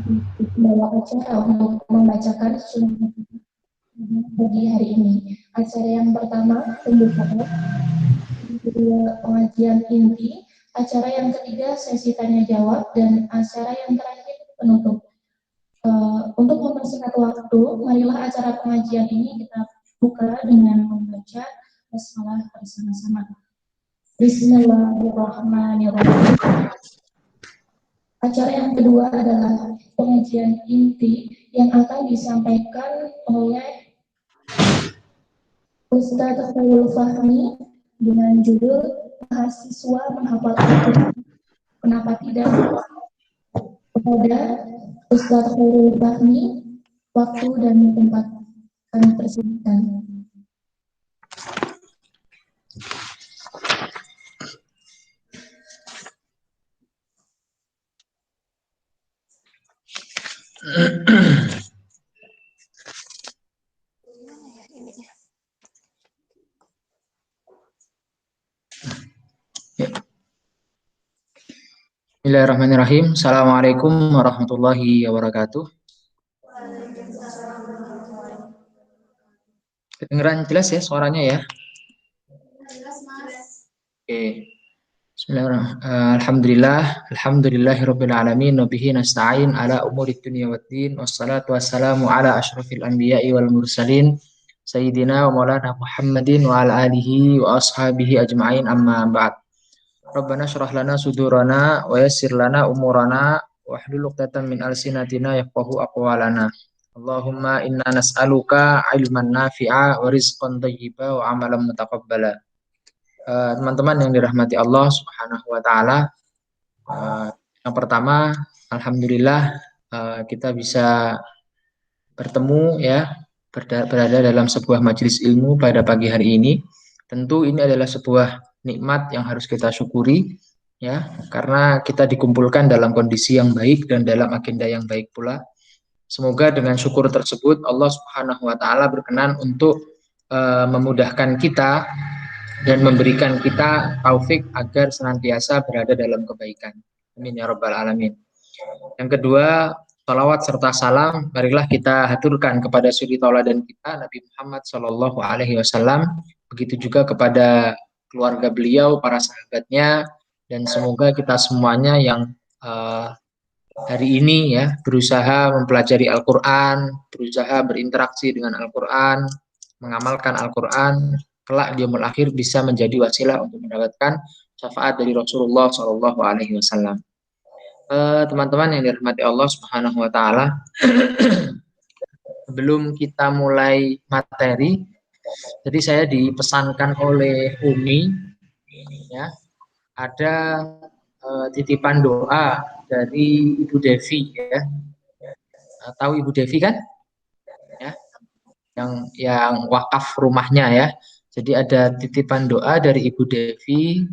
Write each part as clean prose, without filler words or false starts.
membawa acara untuk membacakan sunnah bagi hari ini. Acara yang pertama pembukaan, yang kedua pengajian inti, acara yang ketiga sesi tanya jawab, dan acara yang terakhir penutup. Untuk mempersingkat waktu, marilah acara pengajian ini kita buka dengan membaca basmalah bersama-sama. Bismillahirrahmanirrahim. Acara yang kedua adalah pengajian inti yang akan disampaikan oleh Ustadz Khairul Fahmi dengan judul Mahasiswa Menghafal Al-Quran, Kenapa Tidak? Kepada Ustadz Khairul Fahmi, waktu dan tempat kami persilakan. Bismillahirrahmanirrahim. Assalamualaikum warahmatullahi wabarakatuh. Kedengeran jelas ya suaranya ya? Oke. Bismillahirrahmanirrahim. Alhamdulillahirabbil alamin wa bihi nasta'in ala umurid dunya waddin wassalatu wassalamu ala asyrafil anbiya'i wal mursalin sayyidina wa maulana Muhammadin wa ala alihi wa ashabihi ajma'in amma ba'd. Rabbana syrah lana sudurana wa yassir lana umurana wa hlul 'uqdatam min alsinatina yafqahu aqwalana. Allahumma inna nas'aluka ilman nafi'a wa rizqan thayyiba wa amalan mutaqabbala. Teman-teman yang dirahmati Allah Subhanahu wa taala, yang pertama alhamdulillah kita bisa bertemu ya, berada dalam sebuah majelis ilmu pada pagi hari ini. Tentu ini adalah sebuah nikmat yang harus kita syukuri ya, karena kita dikumpulkan dalam kondisi yang baik dan dalam agenda yang baik pula. Semoga dengan syukur tersebut Allah Subhanahu wa taala berkenan untuk memudahkan kita dan memberikan kita taufik agar senantiasa berada dalam kebaikan. Amin ya rabbal alamin. Yang kedua, salawat serta salam marilah kita haturkan kepada suri tauladan kita Nabi Muhammad Shallallahu Alaihi Wasallam. Begitu juga kepada keluarga beliau, para sahabatnya, dan semoga kita semuanya yang hari ini ya berusaha mempelajari Al-Quran, berusaha berinteraksi dengan Al-Quran, mengamalkan Al-Quran, kelak di yaumul akhir bisa menjadi wasilah untuk mendapatkan syafaat dari Rasulullah Shallallahu Alaihi Wasallam. Teman-teman yang dirahmati Allah Subhanahu Wa Taala, sebelum kita mulai materi, jadi saya dipesankan oleh Umi, ya, ada titipan doa dari Ibu Devi, ya. Tahu Ibu Devi kan? Ya, yang wakaf rumahnya ya. Jadi ada titipan doa dari Ibu Devi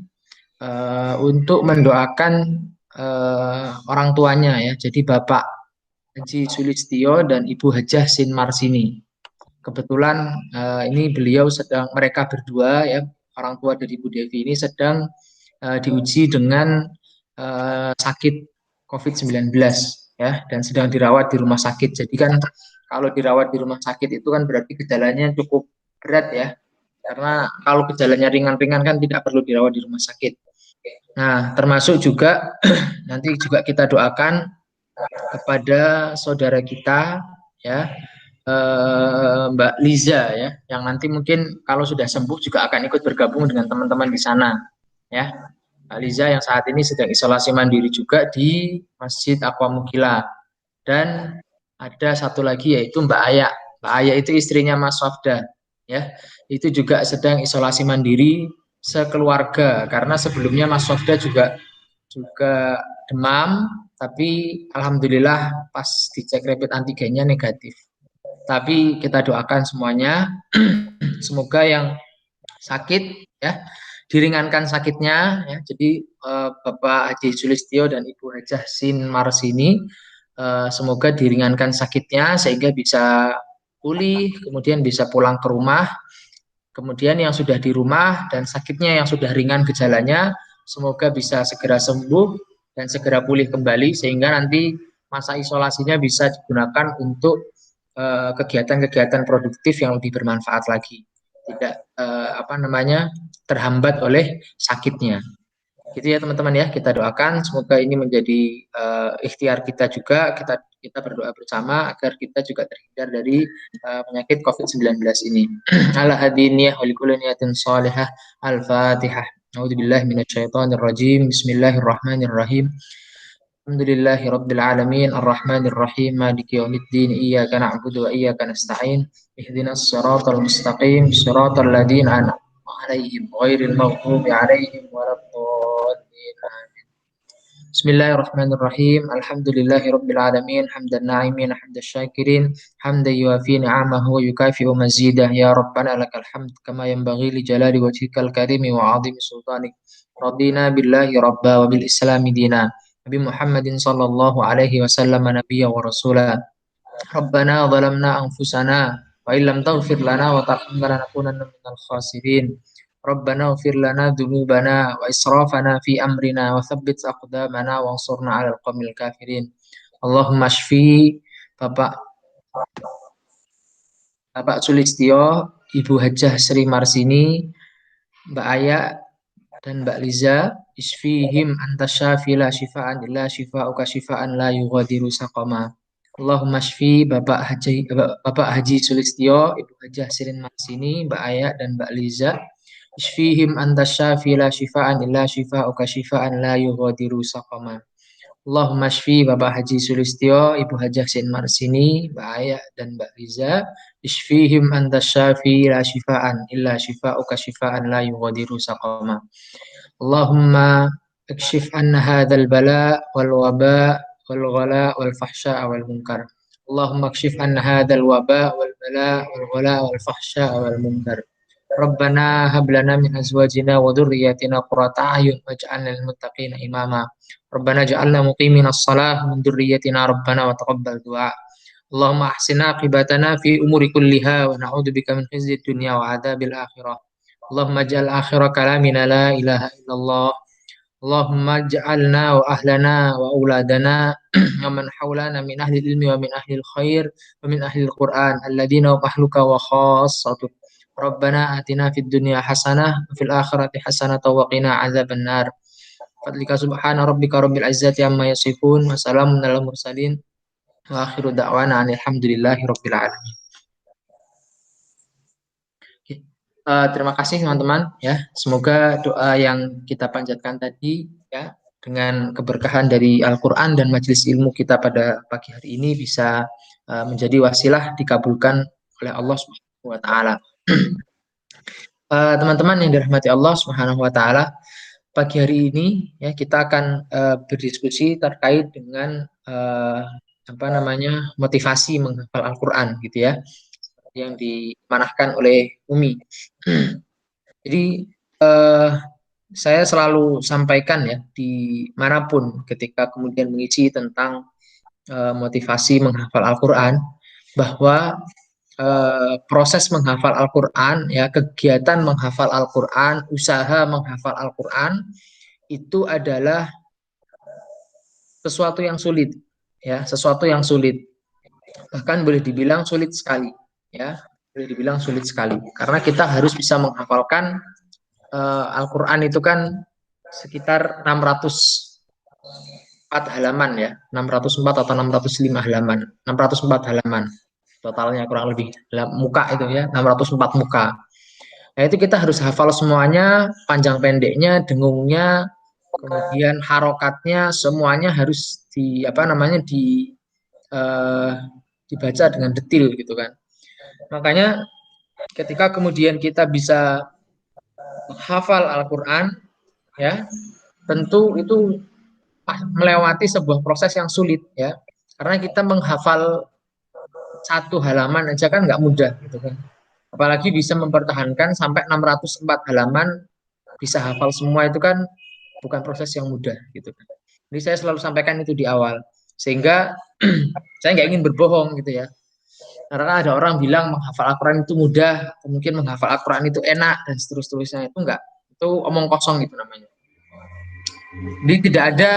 untuk mendoakan orang tuanya ya. Jadi Bapak Haji Sulistyo dan Ibu Hajah Sin Marsini. Kebetulan ini mereka berdua ya, orang tua dari Ibu Devi ini sedang diuji dengan sakit COVID-19 ya, dan sedang dirawat di rumah sakit. Jadi kan kalau dirawat di rumah sakit itu kan berarti gejalanya cukup berat ya, karena kalau gejalanya ringan-ringan kan tidak perlu dirawat di rumah sakit. Nah, termasuk juga nanti juga kita doakan kepada saudara kita ya, Mbak Liza ya, yang nanti mungkin kalau sudah sembuh juga akan ikut bergabung dengan teman-teman di sana ya. Mbak Liza yang saat ini sedang isolasi mandiri juga di Masjid Aqwa Mukila. Dan ada satu lagi yaitu Mbak Aya. Mbak Aya itu istrinya Mas Wafda ya. Itu juga sedang isolasi mandiri sekeluarga karena sebelumnya Mas Wafda juga demam, tapi alhamdulillah pas dicek rapid antigennya negatif. Tapi kita doakan semuanya semoga yang sakit ya diringankan sakitnya ya. Jadi Bapak Haji Sulistyo dan Ibu Hajah Sin Marsini semoga diringankan sakitnya sehingga bisa pulih, kemudian bisa pulang ke rumah. Kemudian yang sudah di rumah dan sakitnya yang sudah ringan gejalanya semoga bisa segera sembuh dan segera pulih kembali sehingga nanti masa isolasinya bisa digunakan untuk kegiatan-kegiatan produktif yang lebih bermanfaat lagi, tidak terhambat oleh sakitnya. Gitu ya teman-teman ya, kita doakan semoga ini menjadi ikhtiar kita juga, kita berdoa bersama agar kita juga terhindar dari penyakit COVID-19 ini. Ala hadiniyah wa likulli niyatin shalihah. Al-Fatihah. A'udzubillahi minasyaitonirrajim. Bismillahirrahmanirrahim. Alhamdulillahi rabbil alamin arrahmanir rahim maliki yaumiddin iyyaka na'budu wa iyyaka nasta'in ihdinas siratal mustaqim siratal ladzina an'amta 'alaihim ghairil maghdubi 'alaihim waladdallin. Bismillahirrahmanirrahim. Alhamdulillahi rabbil alamin hamdan na'imin hamdash syakirin hamdan yuafi ni'amahu wa yukafi'u mazidah ya rabbana lakal hamd kama yanbaghi li jalali wajhikal karimi wa 'azimi sultanik. Radina billahi rabba wa bil islami dina. Nabi Muhammadin sallallahu alaihi wasallam nabiyya wa rasula. Rabbana zalamna anfusana wa illam taghfir lana wa tarhamna lanakunanna minal khasirin. Rabbana ighfir lana dzunubana wa israfana fi amrina wa tsabbit aqdamana wa ansurna 'alal qaumil kafirin. Allahumma shfi Bapak Sulistyo, Ibu Hajah Sri Marsini, Mbak Aya dan Mbak Liza, isfihim anta syafi la syifaan illa syifauka syifaan la yughadiru saqama. Allahumma syfi Bapak Haji Sulistyo, Ibu Hajah Sirin Marsini, Mbak Aya dan Mbak Liza, isfihim anta syafi la syifaan illa syifauka syifaan la yughadiru saqama. Allahumma syfi Bapak Haji Sulistyo, Ibu Hajah Sirin Marsini, Mbak Aya dan Mbak Liza, isfihim anta syafi la syifaan illa syifauka syifaan la yughadiru saqama. Allahumma akshif anna hadzal bala wal waba wal ghala wal fahsya wal munkar. Allahumma akshif anna hadzal waba wal bala wal ghala wal fahsya wal munkar. Rabbana hab lana min azwajina wa dhurriyyatina qurrata a'yun waj'alna lil muttaqina imama. Rabbana ja'alna muqiminas shalah min dhurriyyatina rabbana wa taqabbal du'a. Allahumma ahsina aqibatana fi umuri kulliha wa na'udzubika min khizyid dunya wa adzabil akhirah. Allahumma ja'al akhira kalamina la ilaha illallah. Allahumma ja'alna wa ahlana wa auladana wa man hawlana min ahli ilmi wa min ahli khair wa min ahli al-Qur'an alladhina hum ahluka wa khassatuk. Rabbana atina fid dunya hasanah wa fil akhirati hasanah wa qina adzaban nar. Fadlika subhana rabbika rabbil izzati amma yasifun wa salamun alal mursalin wa akhiru da'wana alhamdulillahi rabbil alamin. Terima kasih teman-teman ya. Semoga doa yang kita panjatkan tadi ya dengan keberkahan dari Al-Qur'an dan majelis ilmu kita pada pagi hari ini bisa menjadi wasilah dikabulkan oleh Allah Subhanahu wa taala. Teman-teman yang dirahmati Allah Subhanahu wa taala, pagi hari ini ya kita akan berdiskusi terkait dengan motivasi menghafal Al-Qur'an gitu ya, yang dimanahkan oleh Umi. Jadi saya selalu sampaikan ya dimanapun ketika kemudian mengisi tentang motivasi menghafal Al-Qur'an bahwa proses menghafal Al-Qur'an ya, kegiatan menghafal Al-Qur'an, usaha menghafal Al-Qur'an itu adalah sesuatu yang sulit ya, sesuatu yang sulit. Bahkan boleh dibilang sulit sekali ya, boleh dibilang sulit sekali karena kita harus bisa menghafalkan Al-Qur'an itu kan sekitar 604 halaman ya, 604 atau 605 halaman, 604 halaman totalnya kurang lebih, muka itu ya 604 muka. Nah itu kita harus hafal semuanya, panjang pendeknya, dengungnya, kemudian harokatnya, semuanya harus dibaca dengan detail gitu kan. Makanya ketika kemudian kita bisa menghafal Al-Qur'an ya, tentu itu melewati sebuah proses yang sulit ya. Karena kita menghafal satu halaman aja kan nggak mudah gitu kan. Apalagi bisa mempertahankan sampai 604 halaman, bisa hafal semua itu kan bukan proses yang mudah gitu kan. Jadi saya selalu sampaikan itu di awal. Sehingga saya nggak ingin berbohong gitu ya. Karena ada orang bilang menghafal Al-Quran itu mudah, mungkin menghafal Al-Quran itu enak, dan seterusnya. Itu enggak. Itu omong kosong gitu namanya. Jadi tidak ada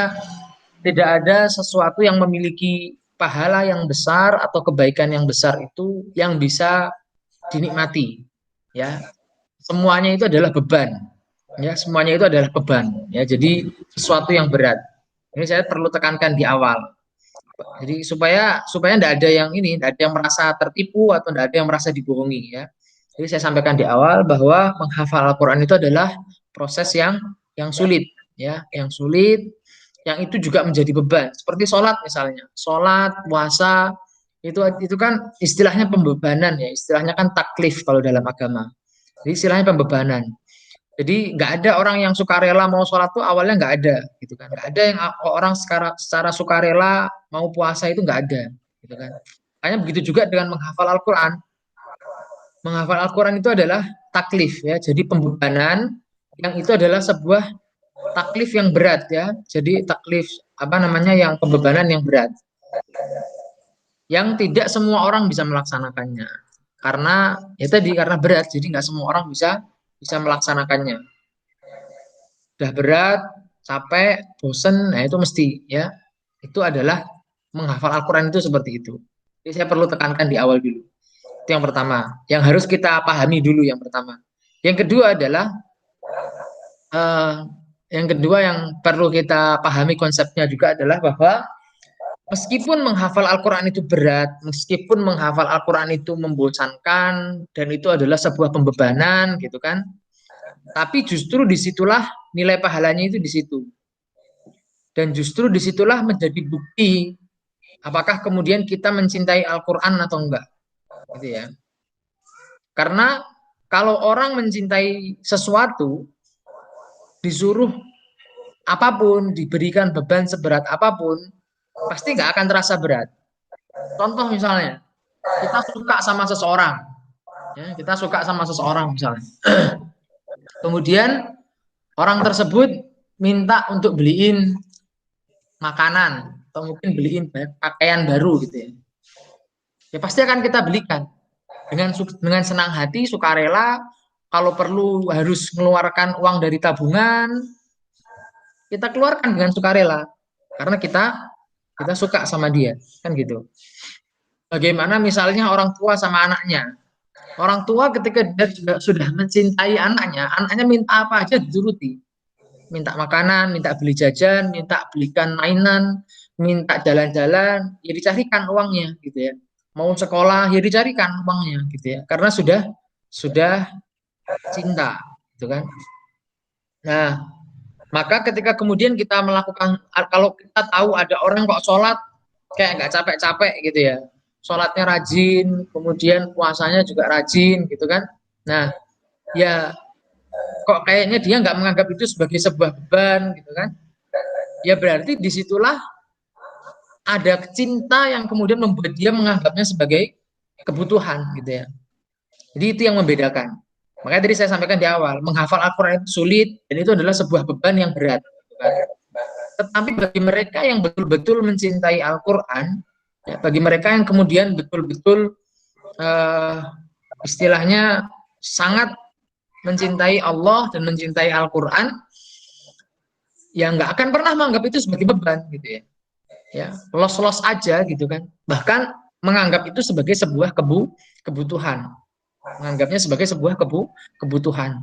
tidak ada sesuatu yang memiliki pahala yang besar atau kebaikan yang besar itu yang bisa dinikmati, ya. Semuanya itu adalah beban, ya. Semuanya itu adalah beban, ya. Jadi sesuatu yang berat. Ini saya perlu tekankan di awal. Jadi supaya supaya tidak ada yang ini, tidak ada yang merasa tertipu atau tidak ada yang merasa dibohongi, ya. Jadi saya sampaikan di awal bahwa menghafal Al-Quran itu adalah proses yang sulit, ya, yang sulit, yang itu juga menjadi beban. Seperti sholat misalnya, sholat, puasa itu kan istilahnya pembebanan, ya, istilahnya kan taklif kalau dalam agama. Jadi istilahnya pembebanan. Jadi nggak ada orang yang sukarela mau sholat tuh awalnya nggak ada, gitu kan. Nggak ada yang orang secara sukarela mau puasa itu nggak ada, gitu kan. Makanya begitu juga dengan menghafal Al-Quran. Menghafal Al-Quran itu adalah taklif, ya. Jadi pembebanan yang itu adalah sebuah taklif yang berat, ya. Jadi taklif apa namanya yang pembebanan yang berat, yang tidak semua orang bisa melaksanakannya. Karena ya tadi karena berat, jadi nggak semua orang bisa bisa melaksanakannya. Udah berat, capek, bosen, nah itu mesti, ya. Itu adalah menghafal Al-Quran itu seperti itu. Jadi saya perlu tekankan di awal dulu. Itu yang pertama, yang harus kita pahami dulu yang pertama. Yang kedua adalah eh, yang kedua yang perlu kita pahami konsepnya juga adalah bahwa meskipun menghafal Al-Quran itu berat, meskipun menghafal Al-Quran itu membosankan dan itu adalah sebuah pembebanan, gitu kan. Tapi justru disitulah nilai pahalanya itu di situ. Dan justru disitulah menjadi bukti apakah kemudian kita mencintai Al-Quran atau enggak, gitu ya. Karena kalau orang mencintai sesuatu, disuruh apapun, diberikan beban seberat apapun, pasti nggak akan terasa berat. Contoh misalnya, kita suka sama seseorang, ya, kita suka sama seseorang misalnya. Kemudian orang tersebut minta untuk beliin makanan atau mungkin beliin pakaian baru, gitu ya. Ya pasti akan kita belikan dengan senang hati, sukarela. Kalau perlu harus mengeluarkan uang dari tabungan, kita keluarkan dengan sukarela karena kita suka sama dia, kan gitu. Bagaimana misalnya orang tua sama anaknya. Orang tua ketika dia sudah mencintai anaknya, anaknya minta apa aja dituruti. Minta makanan, minta beli jajan, minta belikan mainan, minta jalan-jalan, ya dicarikan uangnya, gitu ya. Mau sekolah, ya dicarikan uangnya, gitu ya. Karena sudah cinta, gitu kan. Nah, maka ketika kemudian kita melakukan, kalau kita tahu ada orang kok sholat kayak nggak capek-capek gitu ya, sholatnya rajin, kemudian puasanya juga rajin, gitu kan. Nah, ya kok kayaknya dia nggak menganggap itu sebagai sebuah beban, gitu kan. Ya berarti disitulah ada cinta yang kemudian membuat dia menganggapnya sebagai kebutuhan, gitu ya. Jadi itu yang membedakan. Makanya tadi saya sampaikan di awal, menghafal Al-Quran itu sulit dan itu adalah sebuah beban yang berat, gitu kan. Tetapi bagi mereka yang betul-betul mencintai Al-Quran, ya, bagi mereka yang kemudian betul-betul eh, istilahnya sangat mencintai Allah dan mencintai Al-Quran, ya nggak akan pernah menganggap itu sebagai beban, gitu ya. Ya, los-los aja, gitu kan. Bahkan menganggap itu sebagai sebuah kebutuhan, menganggapnya sebagai sebuah kebutuhan.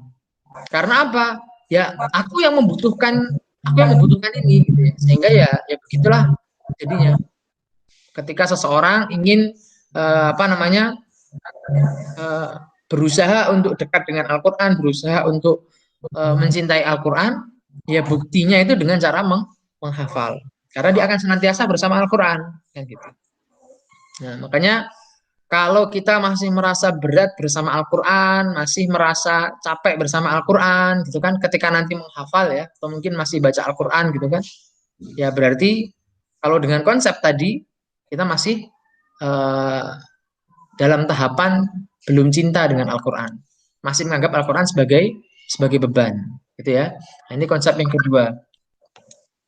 Karena apa? Ya, aku yang membutuhkan ini, gitu ya. Sehingga ya begitulah jadinya. Ketika seseorang ingin apa namanya eh, berusaha untuk dekat dengan Al-Quran, berusaha untuk mencintai Al-Quran, ya buktinya itu dengan cara menghafal. Karena dia akan senantiasa bersama Al-Quran, kan gitu. Nah, makanya kalau kita masih merasa berat bersama Al-Quran, masih merasa capek bersama Al-Quran, gitu kan, ketika nanti menghafal ya, atau mungkin masih baca Al-Quran, gitu kan, ya berarti kalau dengan konsep tadi, kita masih eh, dalam tahapan belum cinta dengan Al-Quran. Masih menganggap Al-Quran sebagai beban, gitu ya. Nah, ini konsep yang kedua.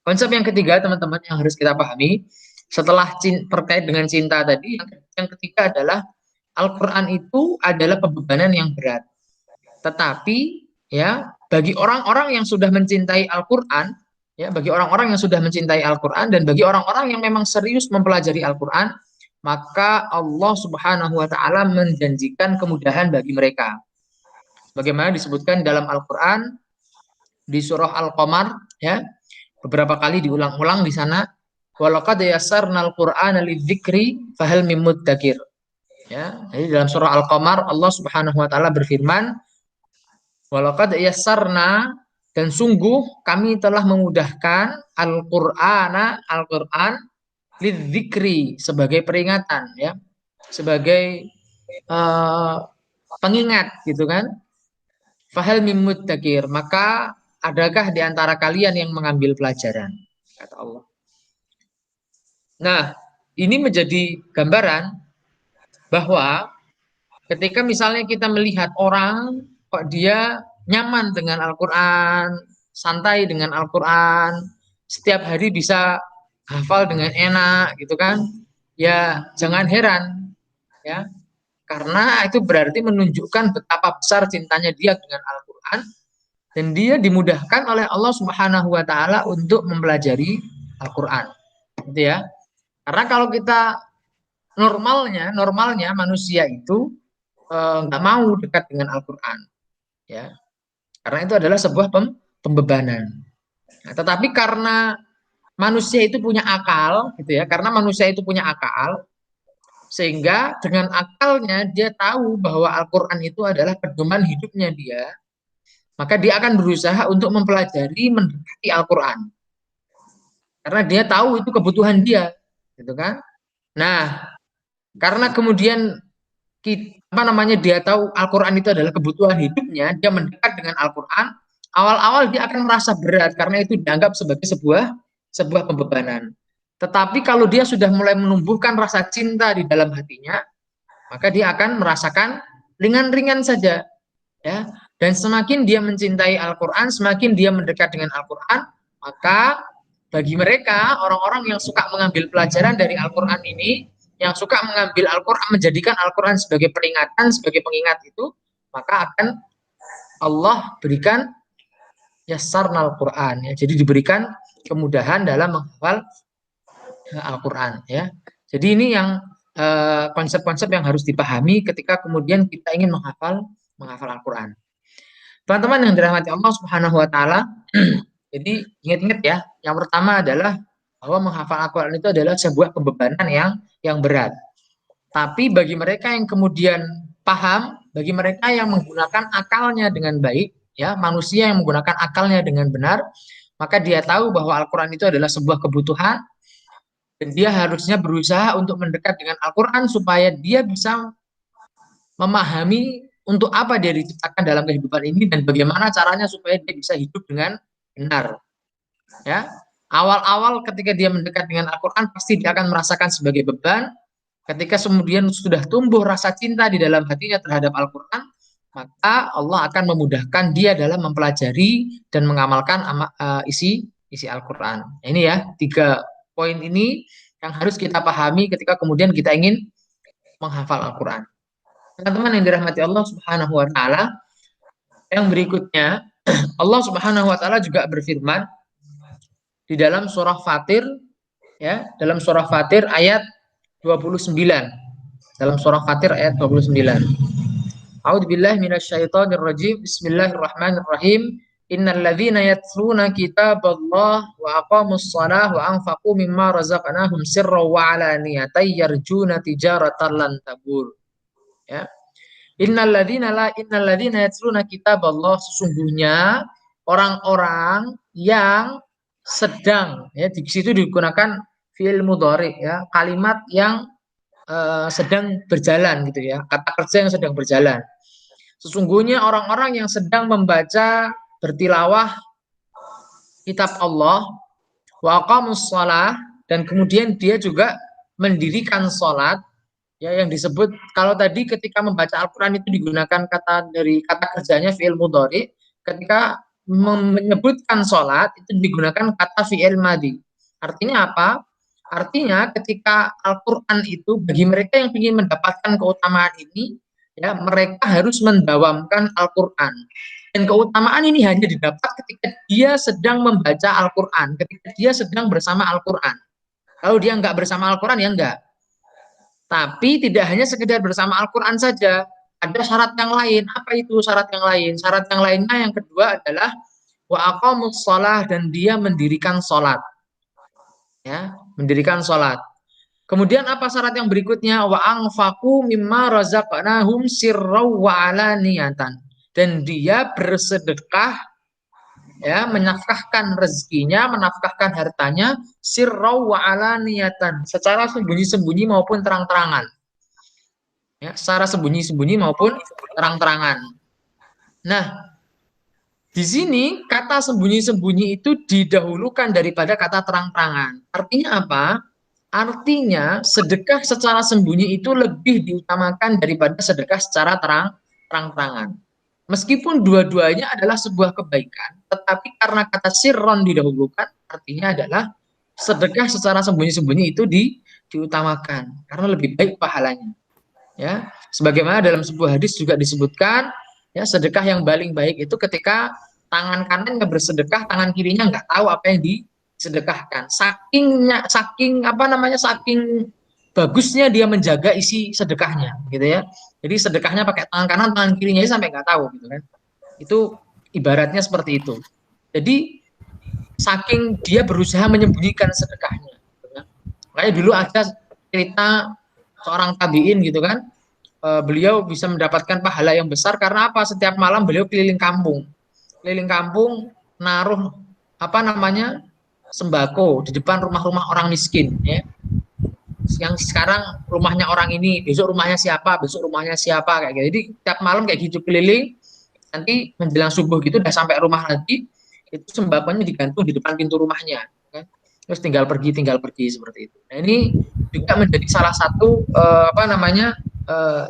Konsep yang ketiga, teman-teman, yang harus kita pahami, setelah terkait dengan cinta tadi, yang ketiga adalah Al-Quran itu adalah pembebanan yang berat. Tetapi ya bagi orang-orang yang sudah mencintai Al-Quran, Ya, bagi orang-orang yang sudah mencintai Al-Qur'an dan bagi orang-orang yang memang serius mempelajari Al-Qur'an, maka Allah Subhanahu wa taala menjanjikan kemudahan bagi mereka. Bagaimana disebutkan dalam Al-Qur'an di surah Al-Qamar, ya. Beberapa kali diulang-ulang di sana. Walaqad yassarnal Qur'ana lidzikri fahal mim muddakir. Ya, jadi dalam surah Al-Qamar Allah Subhanahu wa taala berfirman, walaqad yassarna, dan sungguh kami telah memudahkan Al-Qur'an lidzikri, sebagai peringatan, ya. Sebagai uh, pengingat gitu kan. Fahal mim muddakir, maka adakah di antara kalian yang mengambil pelajaran, kata Allah. Nah, ini menjadi gambaran bahwa ketika misalnya kita melihat orang kok dia nyaman dengan Al-Quran, santai dengan Al-Quran, setiap hari bisa hafal dengan enak gitu kan, ya jangan heran, ya, karena itu berarti menunjukkan betapa besar cintanya dia dengan Al-Quran dan dia dimudahkan oleh Allah Subhanahu wa taala untuk mempelajari Al-Quran. Gitu ya. Karena kalau kita normalnya manusia itu nggak mau dekat dengan Al-Quran, ya, karena itu adalah sebuah pembebanan. Nah, tetapi karena manusia itu punya akal, gitu ya, karena manusia itu punya akal, sehingga dengan akalnya dia tahu bahwa Al-Quran itu adalah pedoman hidupnya dia, maka dia akan berusaha untuk mempelajari, mendekati Al-Quran, karena dia tahu itu kebutuhan dia, gitu kan. Nah, karena kemudian dia tahu Al-Quran itu adalah kebutuhan hidupnya, dia mendekat dengan Al-Quran, awal-awal dia akan merasa berat karena itu dianggap sebagai sebuah pembebanan. Tetapi kalau dia sudah mulai menumbuhkan rasa cinta di dalam hatinya, maka dia akan merasakan ringan-ringan saja, ya. Dan semakin dia mencintai Al-Quran, semakin dia mendekat dengan Al-Quran, maka bagi mereka orang-orang yang suka mengambil pelajaran dari Al-Quran ini, yang suka mengambil Al-Quran, menjadikan Al-Quran sebagai peringatan, sebagai pengingat itu, maka akan Allah berikan yassarnal Quran, ya. Jadi diberikan kemudahan dalam menghafal Al-Quran, ya. Jadi ini yang konsep-konsep yang harus dipahami ketika kemudian kita ingin menghafal Al-Quran. Teman-teman yang dirahmati Allah Subhanahu wa taala, jadi ingat-ingat ya, yang pertama adalah bahwa menghafal Al-Quran itu adalah sebuah pembebanan yang berat. Tapi bagi mereka yang kemudian paham, bagi mereka yang menggunakan akalnya dengan baik, ya, manusia yang menggunakan akalnya dengan benar, maka dia tahu bahwa Al-Quran itu adalah sebuah kebutuhan dan dia harusnya berusaha untuk mendekat dengan Al-Quran supaya dia bisa memahami untuk apa dia diciptakan dalam kehidupan ini dan bagaimana caranya supaya dia bisa hidup dengan benar. Ya, awal-awal ketika dia mendekat dengan Al-Quran pasti dia akan merasakan sebagai beban. Ketika kemudian sudah tumbuh rasa cinta di dalam hatinya terhadap Al-Quran, maka Allah akan memudahkan dia dalam mempelajari dan mengamalkan isi Al-Quran. Ini ya, 3 poin ini yang harus kita pahami ketika kemudian kita ingin menghafal Al-Quran. Teman-teman yang dirahmati Allah Subhanahu wa taala, yang berikutnya Allah Subhanahu wa taala juga berfirman di dalam surah Fatir, ya, dalam surah Fatir ayat 29. Dalam surah Fatir ayat 29. A'udzubillahi minasyaitonir rajim. Bismillahirrahmanirrahim. Innal ladzina yatluna kitaballah wa aqamus shalah wa anfaqu mimma razaqnahum sirran wa alaniyatan yarjuna tijaratan lan tabur. Ya. Innal ladzina yatluna kitaballah, sesungguhnya orang-orang yang sedang, ya, di situ digunakan fi'il mudhari, ya, kalimat yang sedang berjalan gitu ya, kata kerja yang sedang berjalan. Sesungguhnya orang-orang yang sedang membaca, bertilawah kitab Allah, wa aqamus shalah, dan kemudian dia juga mendirikan sholat, ya, yang disebut kalau tadi ketika membaca Al-Quran itu digunakan kata kerjanya fi'il mudhari, ketika menyebutkan sholat itu digunakan kata fi'il madhi. Artinya apa? Artinya ketika Al-Quran itu bagi mereka yang ingin mendapatkan keutamaan ini, Ya, mereka harus mendawamkan Al-Quran. Dan keutamaan ini hanya didapat ketika dia sedang membaca Al-Quran, ketika dia sedang bersama Al-Quran. Kalau dia nggak bersama Al-Quran, ya enggak. Tapi tidak hanya sekedar bersama Al-Quran saja, ada syarat yang lain. Apa itu syarat yang lain? Syarat yang lainnya yang kedua adalah wa aqamus shalah, dan dia mendirikan sholat. Ya, mendirikan sholat. Kemudian apa syarat yang berikutnya? Wa anfaqu mimma razaqnahum sirraw wa alaniyatan. Dan dia bersedekah, ya, menafkahkan rezekinya, menafkahkan hartanya sirraw wa alaniyatan, secara sembunyi-sembunyi maupun terang-terangan. Ya, secara sembunyi-sembunyi maupun terang-terangan. Nah, di sini kata sembunyi-sembunyi itu didahulukan daripada kata terang-terangan. Artinya apa? Artinya sedekah secara sembunyi itu lebih diutamakan daripada sedekah secara terang-terangan. Meskipun dua-duanya adalah sebuah kebaikan, tetapi karena kata sirron didahulukan, artinya adalah sedekah secara sembunyi-sembunyi itu diutamakan karena lebih baik pahalanya. Ya, sebagaimana dalam sebuah hadis juga disebutkan, ya, sedekah yang paling baik itu ketika tangan kanannya bersedekah, tangan kirinya nggak tahu apa yang disedekahkan. Saking bagusnya dia menjaga isi sedekahnya, gitu ya. Jadi sedekahnya pakai tangan kanan, tangan kirinya sampai nggak tahu, gitu kan. Itu ibaratnya seperti itu. Jadi saking dia berusaha menyembunyikan sedekahnya, gitu kan. Makanya dulu ada cerita seorang tabiin, gitu kan. Beliau bisa mendapatkan pahala yang besar karena apa? Setiap malam beliau keliling kampung, naruh apa namanya, sembako di depan rumah-rumah orang miskin, ya. Yang sekarang rumahnya orang ini, besok rumahnya siapa, besok rumahnya siapa, kayak gitu. Jadi tiap malam kayak gitu keliling, nanti menjelang subuh gitu udah sampai rumah lagi, itu sembakonya digantung di depan pintu rumahnya, kan? Terus tinggal pergi seperti itu. Nah, ini juga menjadi salah satu apa namanya,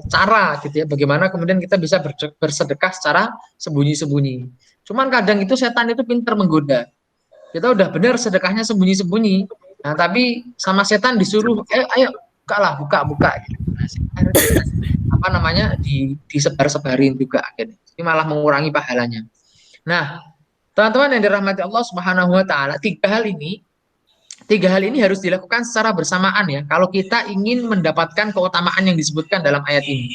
cara gitu ya, bagaimana kemudian kita bisa bersedekah secara sembunyi-sembunyi. Cuman kadang itu setan itu pintar menggoda. Kita udah benar sedekahnya sembunyi-sembunyi, nah tapi sama setan disuruh, ayo buka lah, buka gitu. Nah, apa namanya, disebar-sebarin juga akhirnya. Ini malah mengurangi pahalanya. Nah, teman-teman yang dirahmati Allah Subhanahu wa taala, tiga hal ini harus dilakukan secara bersamaan, ya, kalau kita ingin mendapatkan keutamaan yang disebutkan dalam ayat ini.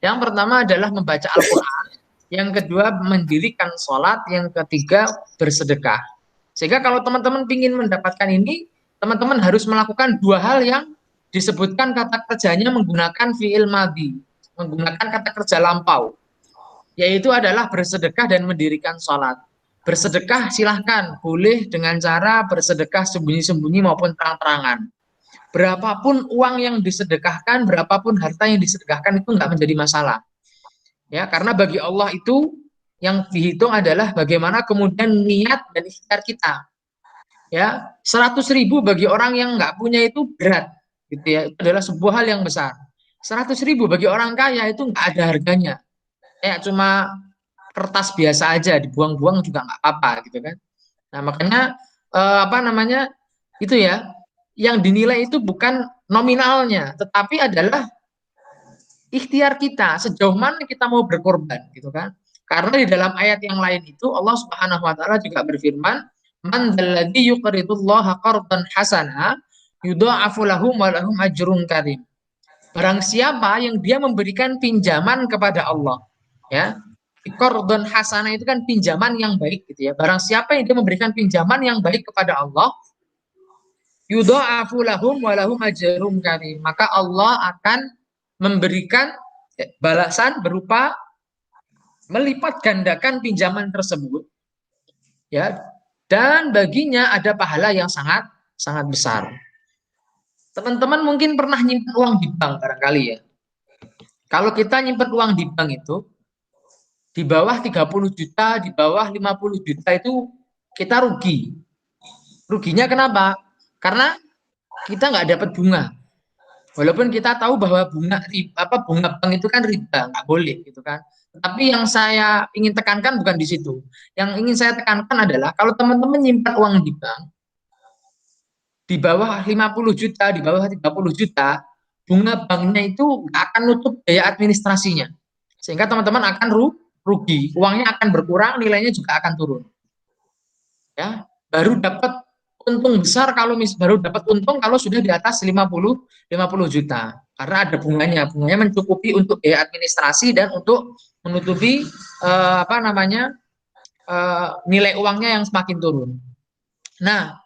Yang pertama adalah membaca Al-Quran, yang kedua mendirikan sholat, yang ketiga bersedekah. Sehingga kalau teman-teman ingin mendapatkan ini, teman-teman harus melakukan dua hal yang disebutkan kata kerjanya menggunakan fi'il madhi, menggunakan kata kerja lampau, yaitu adalah bersedekah dan mendirikan sholat. Bersedekah silahkan, boleh dengan cara bersedekah sembunyi-sembunyi maupun terang-terangan. Berapapun uang yang disedekahkan, berapapun harta yang disedekahkan itu nggak menjadi masalah. Ya, karena bagi Allah itu yang dihitung adalah bagaimana kemudian niat dan ikhtiar kita. Ya, 100.000 bagi orang yang nggak punya itu berat, gitu ya. Itu adalah sebuah hal yang besar. 100.000 bagi orang kaya itu nggak ada harganya. Kayak cuma kertas biasa aja, dibuang-buang juga nggak apa-apa, gitu kan. Nah, makanya apa namanya, itu ya, yang dinilai itu bukan nominalnya, tetapi adalah ikhtiar kita, sejauh mana kita mau berkorban, gitu kan. Karena di dalam ayat yang lain itu Allah Subhanahu wa taala juga berfirman, "Man dzalladzi yuqridullaha qardan hasana yudha'afu lahum wa lahum ajrun karim." Barang siapa yang dia memberikan pinjaman kepada Allah, ya. Qardun hasanah itu kan pinjaman yang baik, gitu ya. Barang siapa yang dia memberikan pinjaman yang baik kepada Allah, yudha'afu lahum wa lahum ajrun karim, maka Allah akan memberikan balasan berupa melipat gandakan pinjaman tersebut, ya, dan baginya ada pahala yang sangat sangat besar. Teman-teman mungkin pernah nyimpan uang di bank barangkali, ya. Kalau kita nyimpan uang di bank itu di bawah 30 juta, di bawah 50 juta itu kita rugi. Ruginya kenapa? Karena kita nggak dapat bunga. Walaupun kita tahu bahwa bunga bank itu kan riba, nggak boleh, gitu kan. Tapi yang saya ingin tekankan bukan di situ. Yang ingin saya tekankan adalah kalau teman-teman nyimpan uang di bank di bawah 50 juta, di bawah 30 juta, bunga banknya itu nggak akan nutup biaya administrasinya. Sehingga teman-teman akan rugi, uangnya akan berkurang, nilainya juga akan turun. Ya, baru dapat untung besar kalau baru dapat untung kalau sudah di atas 50 juta. Karena ada bunganya, bunganya mencukupi untuk biaya administrasi dan untuk menutupi nilai uangnya yang semakin turun. Nah,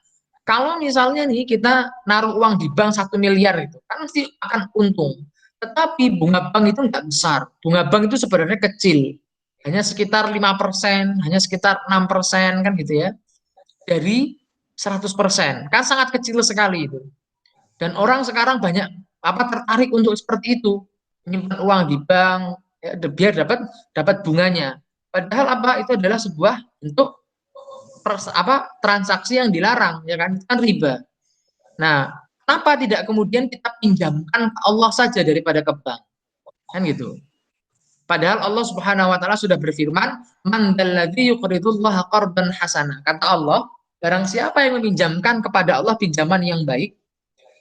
kalau misalnya nih kita naruh uang di bank 1 miliar itu kan pasti akan untung. Tetapi bunga bank itu nggak besar. Bunga bank itu sebenarnya kecil. Hanya sekitar 5%, hanya sekitar 6% kan gitu ya. Dari 100%. Kan sangat kecil sekali itu. Dan orang sekarang banyak tertarik untuk seperti itu. Menyimpan uang di bank ya, biar dapat bunganya. Padahal itu adalah sebuah bentuk transaksi yang dilarang, ya kan? Itu kan riba. Nah, kenapa tidak kemudian kita pinjamkan ke Allah saja daripada ke bank? Kan gitu. Padahal Allah Subhanahu wa taala sudah berfirman, "Man dalladzi yuqridullaha qardan hasana." Kata Allah, barang siapa yang meminjamkan kepada Allah pinjaman yang baik,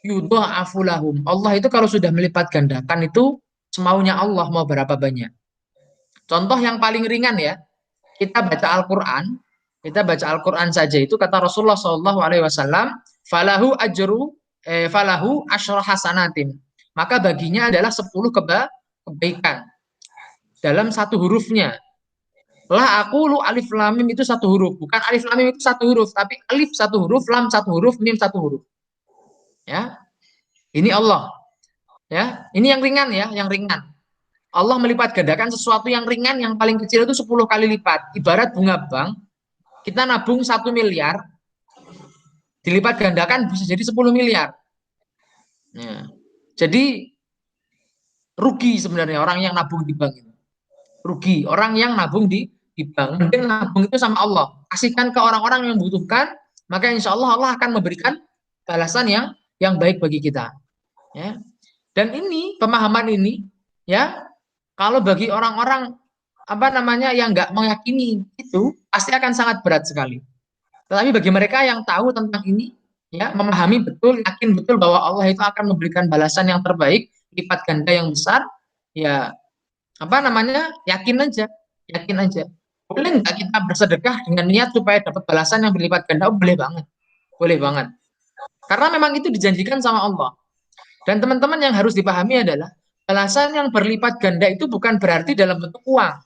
yudha'afu lahum. Allah itu kalau sudah melipat gandakan itu semaunya Allah mau berapa banyak. Contoh yang paling ringan ya, kita baca Al-Qur'an, saja itu kata Rasulullah Shallallahu alaihi wasallam, falahu asyra hasanatin. Maka baginya adalah 10 kebaikan dalam satu hurufnya. Aku lu alif lam mim itu satu huruf, bukan alif lam mim itu satu huruf, tapi alif satu huruf, lam satu huruf, mim satu huruf. Ya, ini Allah. Ya, ini yang ringan ya, yang ringan. Allah melipat gandakan sesuatu yang ringan, yang paling kecil itu 10 kali lipat. Ibarat bunga bank, kita nabung 1 miliar, dilipat gandakan bisa jadi 10 miliar. Ya. Jadi rugi sebenarnya orang yang nabung di bank itu. Rugi orang yang nabung di bank. Mungkin nabung itu sama Allah. Kasihkan ke orang-orang yang membutuhkan, maka insya Allah Allah akan memberikan balasan yang baik bagi kita. Ya. Dan ini pemahaman ini, ya, kalau bagi orang-orang yang nggak meyakini itu pasti akan sangat berat sekali. Tetapi bagi mereka yang tahu tentang ini, ya, memahami betul, yakin betul bahwa Allah itu akan memberikan balasan yang terbaik, lipat ganda yang besar, ya, yakin aja, yakin aja. Boleh nggak kita bersedekah dengan niat supaya dapat balasan yang berlipat ganda? Oh, boleh banget, boleh banget. Karena memang itu dijanjikan sama Allah. Dan teman-teman yang harus dipahami adalah balasan yang berlipat ganda itu bukan berarti dalam bentuk uang,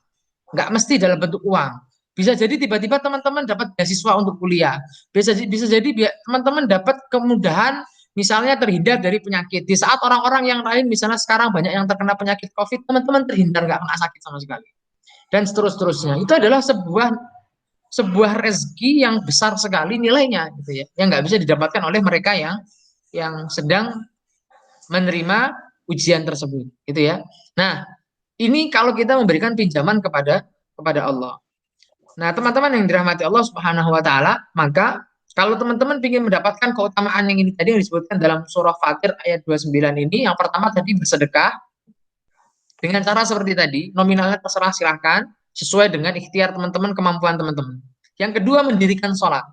nggak mesti dalam bentuk uang. Bisa jadi tiba-tiba teman-teman dapat beasiswa untuk kuliah. Bisa jadi teman-teman dapat kemudahan misalnya terhindar dari penyakit. Di saat orang-orang yang lain misalnya sekarang banyak yang terkena penyakit COVID, teman-teman terhindar nggak kena sakit sama sekali. Dan seterusnya. Itu adalah sebuah rezeki yang besar sekali nilainya gitu ya. Yang nggak bisa didapatkan oleh mereka yang sedang menerima ujian tersebut gitu ya. Nah, ini kalau kita memberikan pinjaman kepada Allah. Nah, teman-teman yang dirahmati Allah Subhanahu wa taala, maka kalau teman-teman ingin mendapatkan keutamaan yang ini tadi yang disebutkan dalam surah Fatir ayat 29 ini, yang pertama tadi bersedekah dengan cara seperti tadi, nominalnya terserah silahkan, sesuai dengan ikhtiar teman-teman, kemampuan teman-teman. Yang kedua, mendirikan sholat.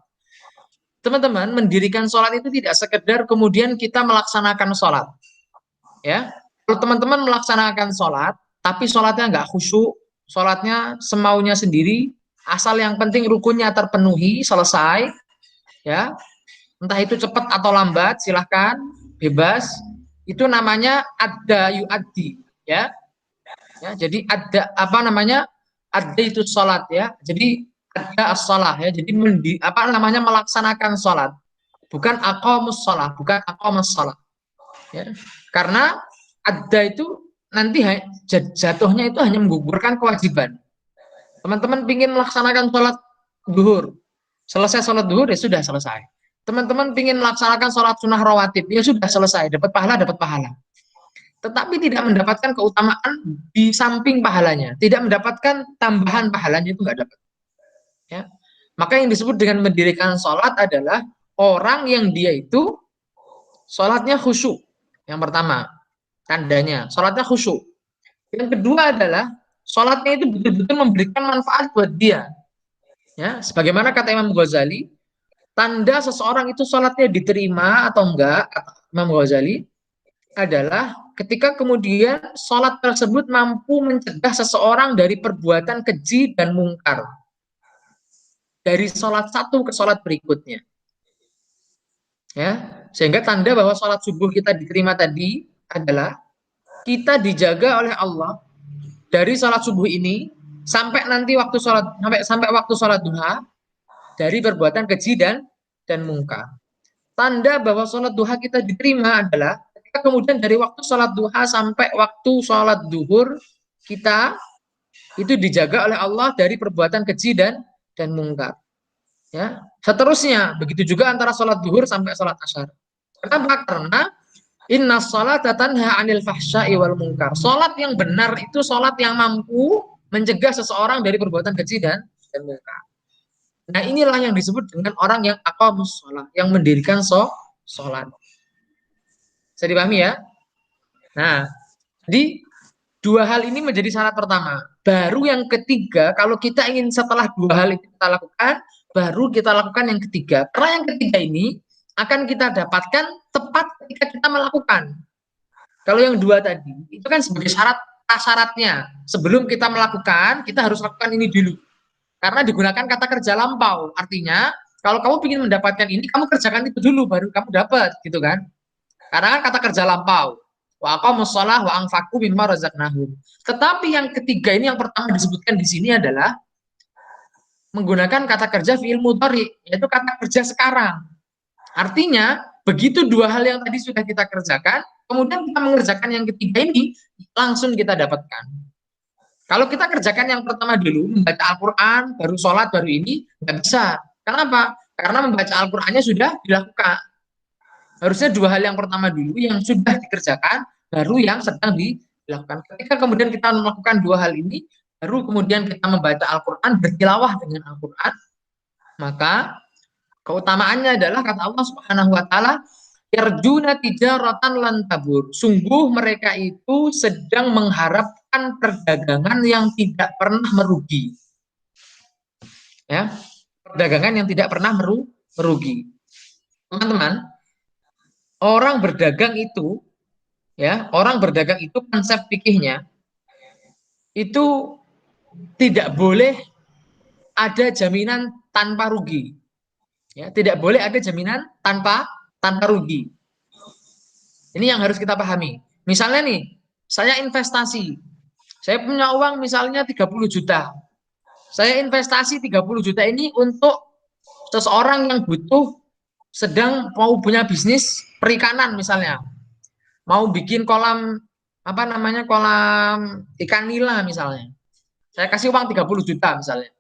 Teman-teman, mendirikan sholat itu tidak sekedar kemudian kita melaksanakan sholat. Ya, kalau teman-teman melaksanakan sholat, tapi sholatnya nggak khusyuk, sholatnya semaunya sendiri, asal yang penting rukunnya terpenuhi, selesai, ya, entah itu cepat atau lambat, silahkan, bebas, itu namanya ada yu'addi, ya, jadi ada ada itu sholat, ya, jadi ada as-sholah, ya, jadi melaksanakan sholat, bukan aqamus sholat, bukan aqamus sholat, ya, karena ada itu nanti jatuhnya itu hanya menggugurkan kewajiban. Teman-teman ingin melaksanakan sholat duhur, selesai sholat duhur ya sudah selesai. Teman-teman ingin melaksanakan sholat sunnah rawatib, ya sudah selesai, dapat pahala. Tetapi tidak mendapatkan keutamaan di samping pahalanya, tidak mendapatkan tambahan pahalanya, itu nggak dapat. Ya. Maka yang disebut dengan mendirikan sholat adalah orang yang dia itu sholatnya khusyuk. Yang pertama, tandanya sholatnya khusyuk. Yang kedua adalah sholatnya itu betul-betul memberikan manfaat buat dia. Ya, sebagaimana kata Imam Ghazali, tanda seseorang itu sholatnya diterima atau enggak, kata Imam Ghazali, adalah ketika kemudian sholat tersebut mampu mencegah seseorang dari perbuatan keji dan mungkar. Dari sholat satu ke sholat berikutnya. Ya, sehingga tanda bahwa sholat subuh kita diterima tadi adalah kita dijaga oleh Allah dari sholat subuh ini sampai nanti waktu sholat sampai waktu sholat duha dari perbuatan keji dan mungkar. Tanda bahwa sholat duha kita diterima adalah ketika kemudian dari waktu sholat duha sampai waktu sholat duhur kita itu dijaga oleh Allah dari perbuatan keji dan mungkar. Ya, seterusnya begitu juga antara sholat duhur sampai sholat asyar. Kenapa? Karena inna sholata tanha anil fahsya'i wal munkar. Sholat yang benar itu sholat yang mampu mencegah seseorang dari perbuatan keji dan mungkar. Nah, inilah yang disebut dengan orang yang aqamus sholat, yang mendirikan sholat. Bisa dipahami ya? Nah, jadi dua hal ini menjadi syarat pertama. Baru yang ketiga, kalau kita ingin setelah dua hal itu kita lakukan, baru kita lakukan yang ketiga. Karena yang ketiga ini akan kita dapatkan tepat ketika kita melakukan. Kalau yang dua tadi, itu kan sebagai syaratnya. Sebelum kita melakukan, kita harus lakukan ini dulu. Karena digunakan kata kerja lampau. Artinya, kalau kamu ingin mendapatkan ini, kamu kerjakan itu dulu, baru kamu dapat, gitu kan. Karena kan kata kerja lampau. Wa aqamus shalah wa anfaqu mimma razaqnahum. Tetapi yang ketiga ini yang pertama disebutkan di sini adalah menggunakan kata kerja fi'il mudhari, yaitu kata kerja sekarang. Artinya, begitu dua hal yang tadi sudah kita kerjakan, kemudian kita mengerjakan yang ketiga ini, langsung kita dapatkan. Kalau kita kerjakan yang pertama dulu, membaca Al-Quran, baru sholat, baru ini, nggak bisa. Kenapa? Karena membaca Al-Qurannya sudah dilakukan. Harusnya dua hal yang pertama dulu, yang sudah dikerjakan, baru yang sedang dilakukan. Ketika kemudian kita melakukan dua hal ini, baru kemudian kita membaca Al-Quran, bertilawah dengan Al-Quran, maka keutamaannya adalah kata Allah Subhanahu wa taala, yarjuna tijaratan lan tabur. Sungguh mereka itu sedang mengharapkan perdagangan yang tidak pernah merugi. Ya, perdagangan yang tidak pernah merugi. Teman-teman, orang berdagang itu konsep fikihnya itu tidak boleh ada jaminan tanpa rugi. Ya, tidak boleh ada jaminan tanpa rugi. Ini yang harus kita pahami. Misalnya nih, saya investasi. Saya punya uang misalnya 30 juta. Saya investasi 30 juta ini untuk seseorang yang butuh sedang mau punya bisnis perikanan misalnya. Mau bikin kolam kolam ikan nila misalnya. Saya kasih uang 30 juta misalnya.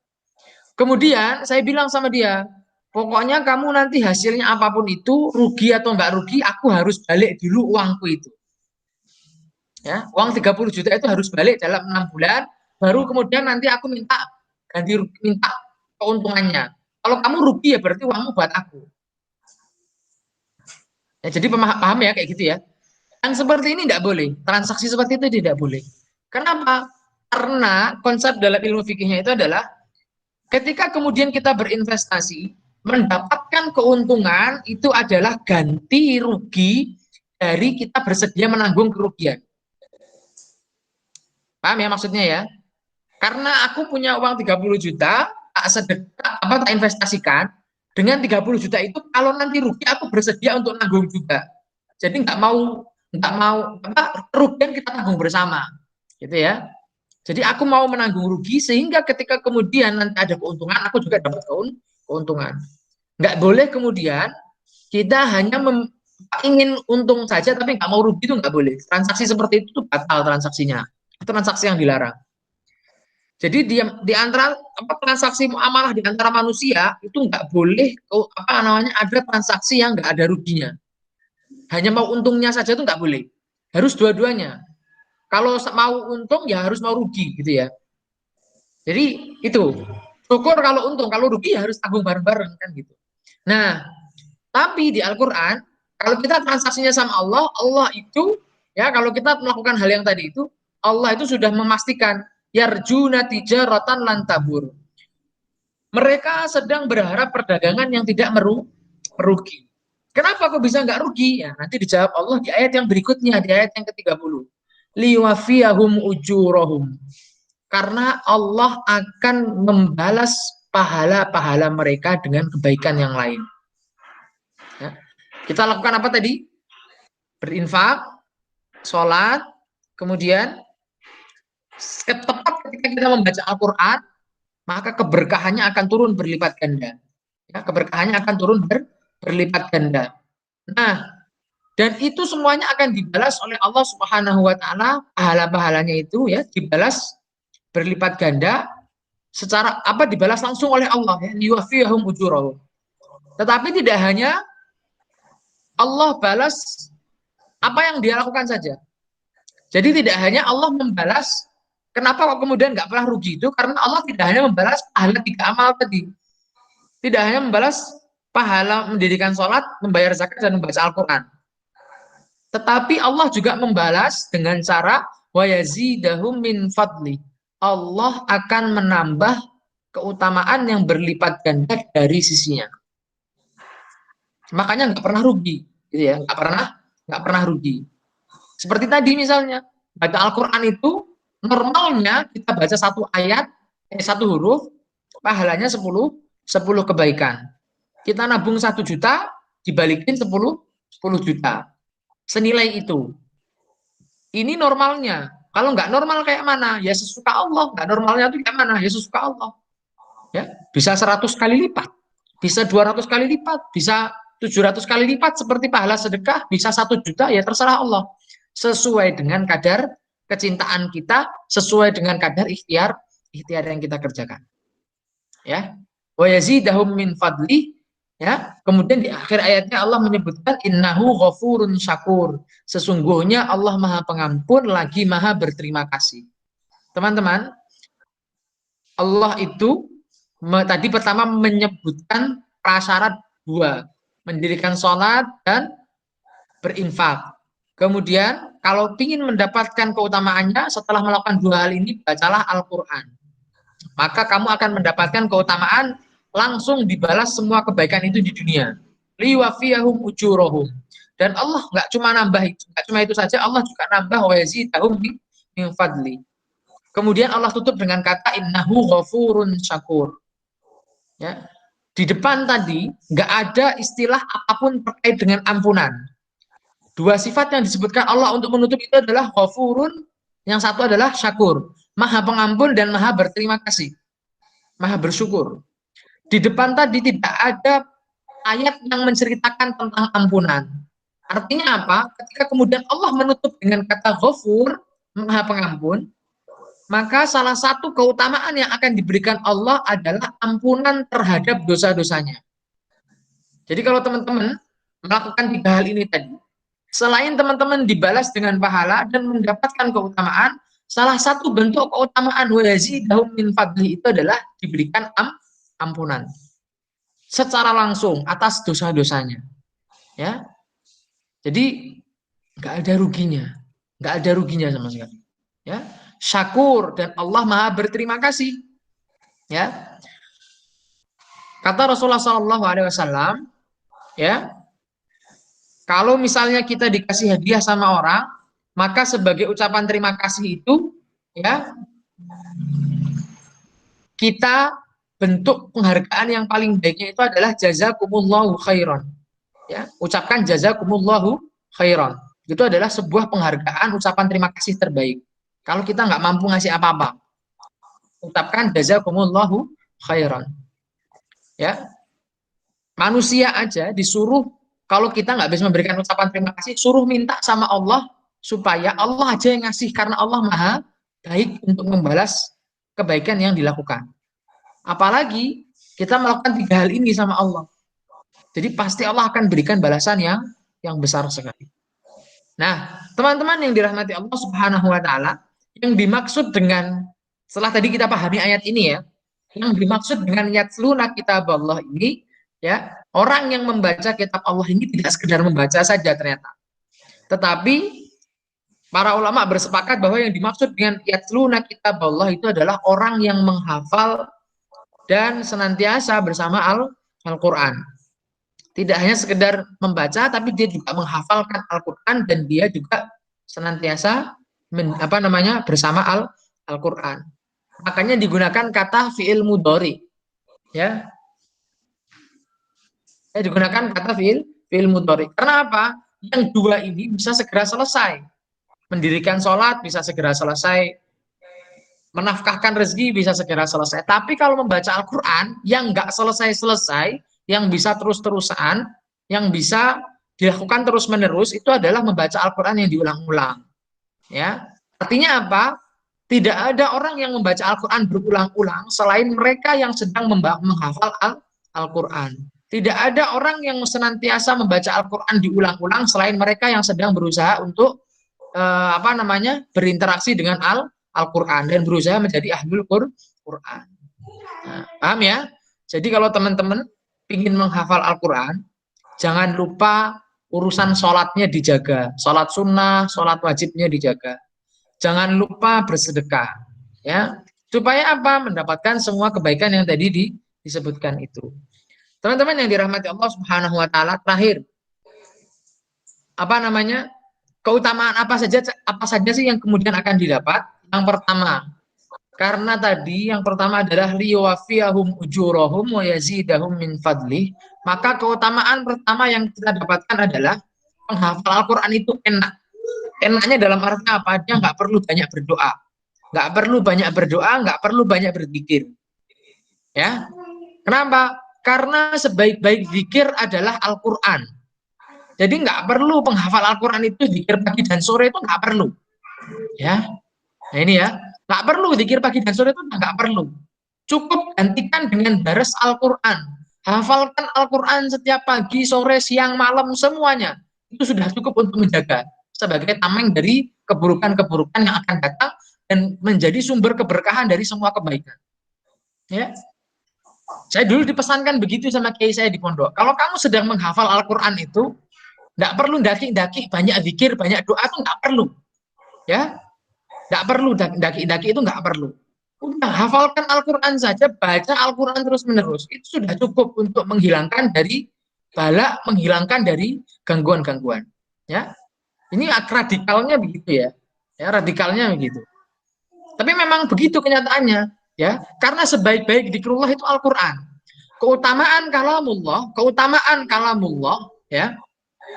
Kemudian saya bilang sama dia, pokoknya kamu nanti hasilnya apapun itu, rugi atau enggak rugi, aku harus balik dulu uangku itu. Ya, uang 30 juta itu harus balik dalam 6 bulan, baru kemudian nanti aku minta keuntungannya. Kalau kamu rugi ya berarti uangmu buat aku. Ya, jadi paham ya kayak gitu ya. Yang seperti ini tidak boleh, transaksi seperti itu tidak boleh. Kenapa? Karena konsep dalam ilmu fikihnya itu adalah ketika kemudian kita berinvestasi, mendapatkan keuntungan itu adalah ganti rugi dari kita bersedia menanggung kerugian. Paham ya maksudnya ya? Karena aku punya uang 30 juta, tak investasikan, dengan 30 juta itu kalau nanti rugi aku bersedia untuk nanggung juga. Jadi nggak mau kerugian kita tanggung bersama. Gitu ya. Jadi aku mau menanggung rugi sehingga ketika kemudian nanti ada keuntungan, aku juga dapat keuntungan. Nggak boleh kemudian kita hanya ingin untung saja tapi nggak mau rugi, itu nggak boleh. Transaksi seperti itu batal transaksinya. Itu transaksi yang dilarang. Jadi di antara transaksi muamalah di antara manusia itu nggak boleh ada transaksi yang nggak ada ruginya. Hanya mau untungnya saja itu nggak boleh. Harus dua-duanya. Kalau mau untung ya harus mau rugi gitu ya. Jadi itu syukur kalau untung, kalau rugi ya harus tanggung bareng-bareng kan gitu. Nah, tapi di Al-Qur'an kalau kita transaksinya sama Allah, Allah itu ya kalau kita melakukan hal yang tadi itu, Allah itu sudah memastikan yarjuna tijaratan lan tabur. Mereka sedang berharap perdagangan yang tidak merugi. Kenapa kok bisa nggak rugi? Ya, nanti dijawab Allah di ayat yang berikutnya, di ayat yang ke-30. Liwafiyahum ujurahum. Karena Allah akan membalas pahala-pahala mereka dengan kebaikan yang lain. Ya. Kita lakukan apa tadi? Berinfak, sholat, kemudian tepat ketika kita membaca Al-Quran, maka keberkahannya akan turun berlipat ganda. Ya, keberkahannya akan turun berlipat ganda. Nah, dan itu semuanya akan dibalas oleh Allah Subhanahu wa taala, pahala-pahalanya itu ya dibalas berlipat ganda secara apa dibalas langsung oleh Allah ya, yuwafiyahum ujurahum. Tetapi tidak hanya Allah balas apa yang dia lakukan saja. Jadi tidak hanya Allah membalas, kenapa kok kemudian nggak pernah rugi itu? Karena Allah tidak hanya membalas pahala 3 amal tadi. Tidak hanya membalas pahala mendirikan sholat, membayar zakat, dan membaca Al-Quran. Tetapi Allah juga membalas dengan cara wa yazidahum min fadli. Allah akan menambah keutamaan yang berlipat ganda dari sisinya. Makanya nggak pernah rugi, gitu ya, nggak pernah rugi. Seperti tadi misalnya baca Al-Quran itu normalnya kita baca satu ayat, satu huruf, pahalanya 10 kebaikan. Kita nabung 1 juta, dibalikin 10 juta. Senilai itu. Ini normalnya. Kalau nggak normal kayak mana? Ya sesuka Allah. Nggak normalnya itu kayak mana? Ya sesuka Allah. Ya, bisa 100 kali lipat, bisa 200 kali lipat, bisa 700 kali lipat seperti pahala sedekah, bisa 1 juta, ya terserah Allah. Sesuai dengan kadar kecintaan kita, sesuai dengan kadar ikhtiar yang kita kerjakan. Ya. Wa yazidahum min fadli. Ya, kemudian di akhir ayatnya Allah menyebutkan innahu ghafurun syakur. Sesungguhnya Allah Maha Pengampun lagi Maha berterima kasih. Teman-teman, Allah itu tadi pertama menyebutkan prasyarat 2, mendirikan sholat dan berinfak. Kemudian kalau ingin mendapatkan keutamaannya setelah melakukan 2 hal ini, bacalah Al-Quran. Maka kamu akan mendapatkan keutamaan, langsung dibalas semua kebaikan itu di dunia. Liwafiyahum ujurohum. Dan Allah nggak cuma nambah itu, nggak cuma itu saja, Allah juga nambah wa yazidahum min fadli. Kemudian Allah tutup dengan kata innahu ghafurun syakur. Ya. Di depan tadi nggak ada istilah apapun terkait dengan ampunan. 2 sifat yang disebutkan Allah untuk menutup itu adalah ghafurun, yang satu adalah syakur, Maha Pengampun dan Maha berterima kasih, Maha bersyukur. Di depan tadi tidak ada ayat yang menceritakan tentang ampunan. Artinya apa? Ketika kemudian Allah menutup dengan kata ghafur, Maha Pengampun, maka salah satu keutamaan yang akan diberikan Allah adalah ampunan terhadap dosa-dosanya. Jadi kalau teman-teman melakukan 3 hal ini tadi, selain teman-teman dibalas dengan pahala dan mendapatkan keutamaan, salah satu bentuk keutamaan wa yazidahum min fadli itu adalah diberikan ampunan secara langsung atas dosa-dosanya. Ya, jadi nggak ada ruginya, nggak ada ruginya sama sekali. Ya, syakur dan Allah Maha berterima kasih. Ya, kata Rasulullah SAW, ya, kalau misalnya kita dikasih hadiah sama orang, maka sebagai ucapan terima kasih itu, ya, kita bentuk penghargaan yang paling baiknya itu adalah jazakumullahu khairan. Ya, ucapkan jazakumullahu khairan. Itu adalah sebuah penghargaan, ucapan terima kasih terbaik. Kalau kita nggak mampu ngasih apa-apa, ucapkan jazakumullahu khairan. Ya, manusia aja disuruh, kalau kita nggak bisa memberikan ucapan terima kasih, suruh minta sama Allah supaya Allah aja yang ngasih, karena Allah Maha baik untuk membalas kebaikan yang dilakukan. Apalagi kita melakukan 3 hal ini sama Allah. Jadi pasti Allah akan berikan balasan yang besar sekali. Nah, teman-teman yang dirahmati Allah Subhanahu wa taala, yang dimaksud dengan setelah tadi kita pahami ayat ini ya, yang dimaksud dengan yatsluna kitab Allah ini ya, orang yang membaca kitab Allah ini tidak sekedar membaca saja ternyata. Tetapi para ulama bersepakat bahwa yang dimaksud dengan yatsluna kitab Allah itu adalah orang yang menghafal dan senantiasa bersama Al-Qur'an. Tidak hanya sekedar membaca, tapi dia juga menghafalkan Al-Quran dan dia juga senantiasa bersama Al-Quran. Makanya digunakan kata fi'il mudhari, ya. Digunakan kata fi'il mudhari. Karena apa? Yang dua ini bisa segera selesai. Mendirikan sholat bisa segera selesai, menafkahkan rezeki bisa segera selesai. Tapi kalau membaca Al-Quran yang nggak selesai-selesai, yang bisa terus-terusan, yang bisa dilakukan terus-menerus, itu adalah membaca Al-Quran yang diulang-ulang. Ya, artinya apa? Tidak ada orang yang membaca Al-Quran berulang-ulang selain mereka yang sedang menghafal Al-Quran. Tidak ada orang yang senantiasa membaca Al-Quran diulang-ulang selain mereka yang sedang berusaha untuk berinteraksi dengan Al-Quran dan berusaha menjadi ahlul Quran. Nah, paham ya? Jadi kalau teman-teman ingin menghafal Al-Quran, jangan lupa urusan sholatnya dijaga, sholat sunnah, sholat wajibnya dijaga. Jangan lupa bersedekah, ya, supaya apa? Mendapatkan semua kebaikan yang tadi disebutkan itu. Teman-teman yang dirahmati Allah Subhanahu Wa Taala, terakhir, keutamaan apa saja sih yang kemudian akan didapat? Yang pertama, karena tadi yang pertama adalah liwafiyahum ujurahum wa yazidahum min fadlih, maka keutamaan pertama yang kita dapatkan adalah menghafal Al-Quran itu enak. Enaknya dalam arti apa? Dia nggak perlu banyak berdoa, nggak perlu banyak berzikir. Ya, kenapa? Karena sebaik-baik zikir adalah Al-Quran. Jadi nggak perlu penghafal Al-Quran itu zikir pagi dan sore, itu nggak perlu. Ya, nah ini ya, nggak perlu zikir pagi dan sore, itu nggak perlu. Cukup gantikan dengan baris Al-Quran. Hafalkan Al-Quran setiap pagi, sore, siang, malam, semuanya. Itu sudah cukup untuk menjaga sebagai tameng dari keburukan-keburukan yang akan datang dan menjadi sumber keberkahan dari semua kebaikan. Ya, saya dulu dipesankan begitu sama kiai saya di pondok. Kalau kamu sedang menghafal Al-Quran itu, nggak perlu daki-daki banyak zikir, banyak doa, itu nggak perlu. Ya, nggak perlu daki-daki, itu nggak perlu. Udah hafalkan Al-Quran saja, baca Al-Quran terus-menerus. Itu sudah cukup untuk menghilangkan dari bala, menghilangkan dari gangguan-gangguan. Ya, ini radikalnya begitu ya. Ya, radikalnya begitu. Tapi memang begitu kenyataannya, ya. Karena sebaik-baik zikrullah itu Al-Quran. Keutamaan kalamullah, ya.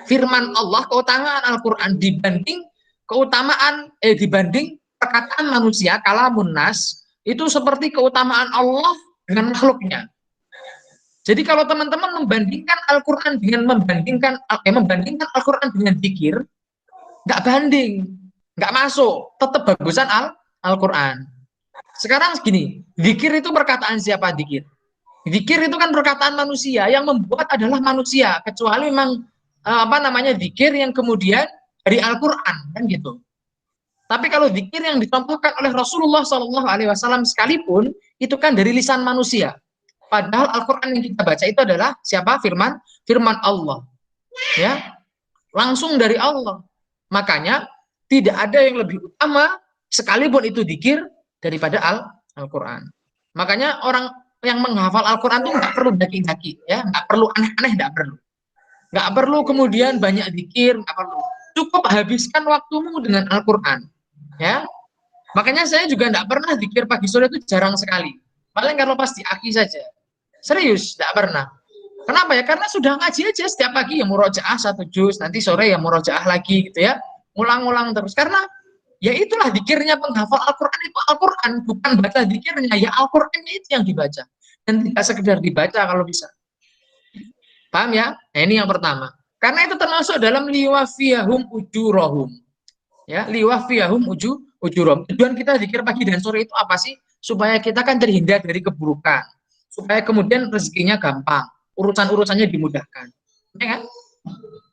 Firman Allah, keutamaan Al-Quran dibanding dibanding perkataan manusia, kalamun nas, itu seperti keutamaan Allah dengan makhluknya. Jadi kalau teman-teman membandingkan Al-Quran membandingkan Al-Quran dengan zikir, nggak banding, nggak masuk, tetap bagusan Al-Quran. Sekarang gini, zikir itu perkataan siapa zikir? Zikir itu kan perkataan manusia, yang membuat adalah manusia, kecuali memang zikir yang kemudian dari Al-Quran, kan gitu. Tapi kalau zikir yang dicontohkan oleh Rasulullah SAW sekalipun, itu kan dari lisan manusia. Padahal Al-Quran yang kita baca itu adalah siapa? Firman Allah. Ya, langsung dari Allah. Makanya tidak ada yang lebih utama sekalipun itu zikir daripada Al-Quran. Makanya orang yang menghafal Al-Quran itu nggak perlu daki-daki, ya, nggak perlu aneh-aneh, nggak perlu. Nggak perlu kemudian banyak zikir, nggak perlu. Cukup habiskan waktumu dengan Al-Quran. Ya, makanya saya juga nggak pernah zikir pagi sore, itu jarang sekali. Paling kalau pas di aki saja. Serius, nggak pernah. Kenapa ya? Karena sudah ngaji aja setiap pagi ya murojaah 1 juz, nanti sore ya murojaah lagi gitu ya. Ngulang-ngulang terus. Karena ya itulah zikirnya penghafal Al-Quran, itu Al-Quran, bukan baca zikirnya, ya Al-Qurannya itu yang dibaca. Dan tidak sekedar dibaca kalau bisa. Paham ya? Nah, ini yang pertama. Karena itu termasuk dalam liwafiyahum ujurahum. Ya, liwafiyahum ujurahum. Tujuan kita zikir pagi dan sore itu apa sih? Supaya kita kan terhindar dari keburukan. Supaya kemudian rezekinya gampang, urusan-urusannya dimudahkan. Ya kan?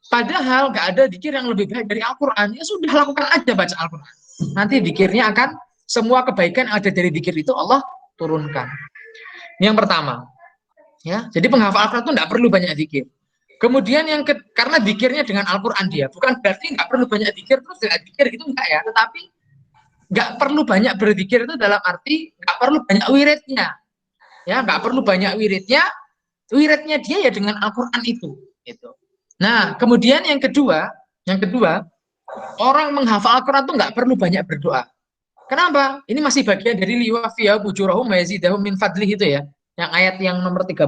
Padahal nggak ada zikir yang lebih baik dari Al-Quran. Ya sudah, lakukan aja baca Al-Quran. Nanti zikirnya akan, semua kebaikan yang ada dari zikir itu Allah turunkan. Ini yang pertama. Ya, jadi penghafal Al-Quran itu nggak perlu banyak zikir. Kemudian karena zikirnya dengan Al-Quran dia, bukan berarti nggak perlu banyak zikir terus tidak zikir, gitu enggak ya. Tetapi nggak perlu banyak berzikir itu dalam arti nggak perlu banyak wiridnya. Ya, nggak perlu banyak wiridnya dia ya dengan Al-Quran itu. Gitu. Nah, kemudian yang kedua, orang menghafal Al-Quran itu nggak perlu banyak berdoa. Kenapa? Ini masih bagian dari liwafiyah bujurahum yazidahum min fadlih itu ya, yang ayat yang nomor 30.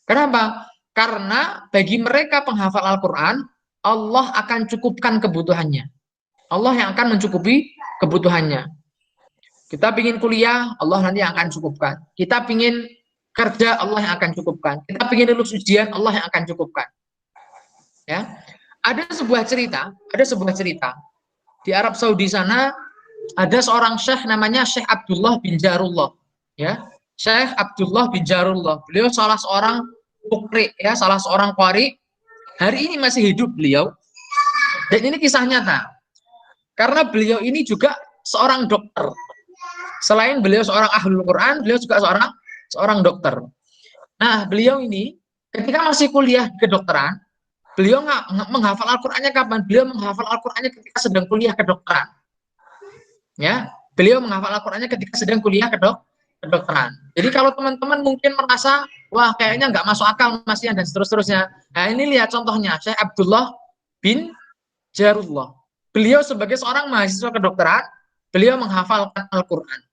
Kenapa? Karena bagi mereka penghafal Al-Quran, Allah akan cukupkan kebutuhannya. Allah yang akan mencukupi kebutuhannya. Kita ingin kuliah, Allah nanti akan cukupkan. Kita ingin kerja, Allah yang akan cukupkan. Kita ingin lulus ujian, Allah yang akan cukupkan. Ya, ada sebuah cerita di Arab Saudi sana ada seorang syekh namanya Syekh Abdullah bin Jarullah. Ya, Syekh Abdullah bin Jarullah. Beliau salah seorang mukri, ya, salah seorang qari. Hari ini masih hidup beliau. Dan ini kisah nyata. Karena beliau ini juga seorang dokter. Selain beliau seorang ahlul Quran, beliau juga seorang dokter. Nah, beliau ini ketika masih kuliah kedokteran, beliau nggak menghafal Al-Qur'annya kapan? Beliau menghafal Al-Qur'annya ketika sedang kuliah kedokteran. Ya, beliau menghafal Al-Qur'annya ketika sedang kuliah kedokteran. Jadi kalau teman-teman mungkin merasa, wah kayaknya nggak masuk akal Mas Ian dan seterusnya. Nah, ini lihat contohnya, Syekh Abdullah bin Jarullah. Beliau sebagai seorang mahasiswa kedokteran, beliau menghafalkan Al-Qur'an.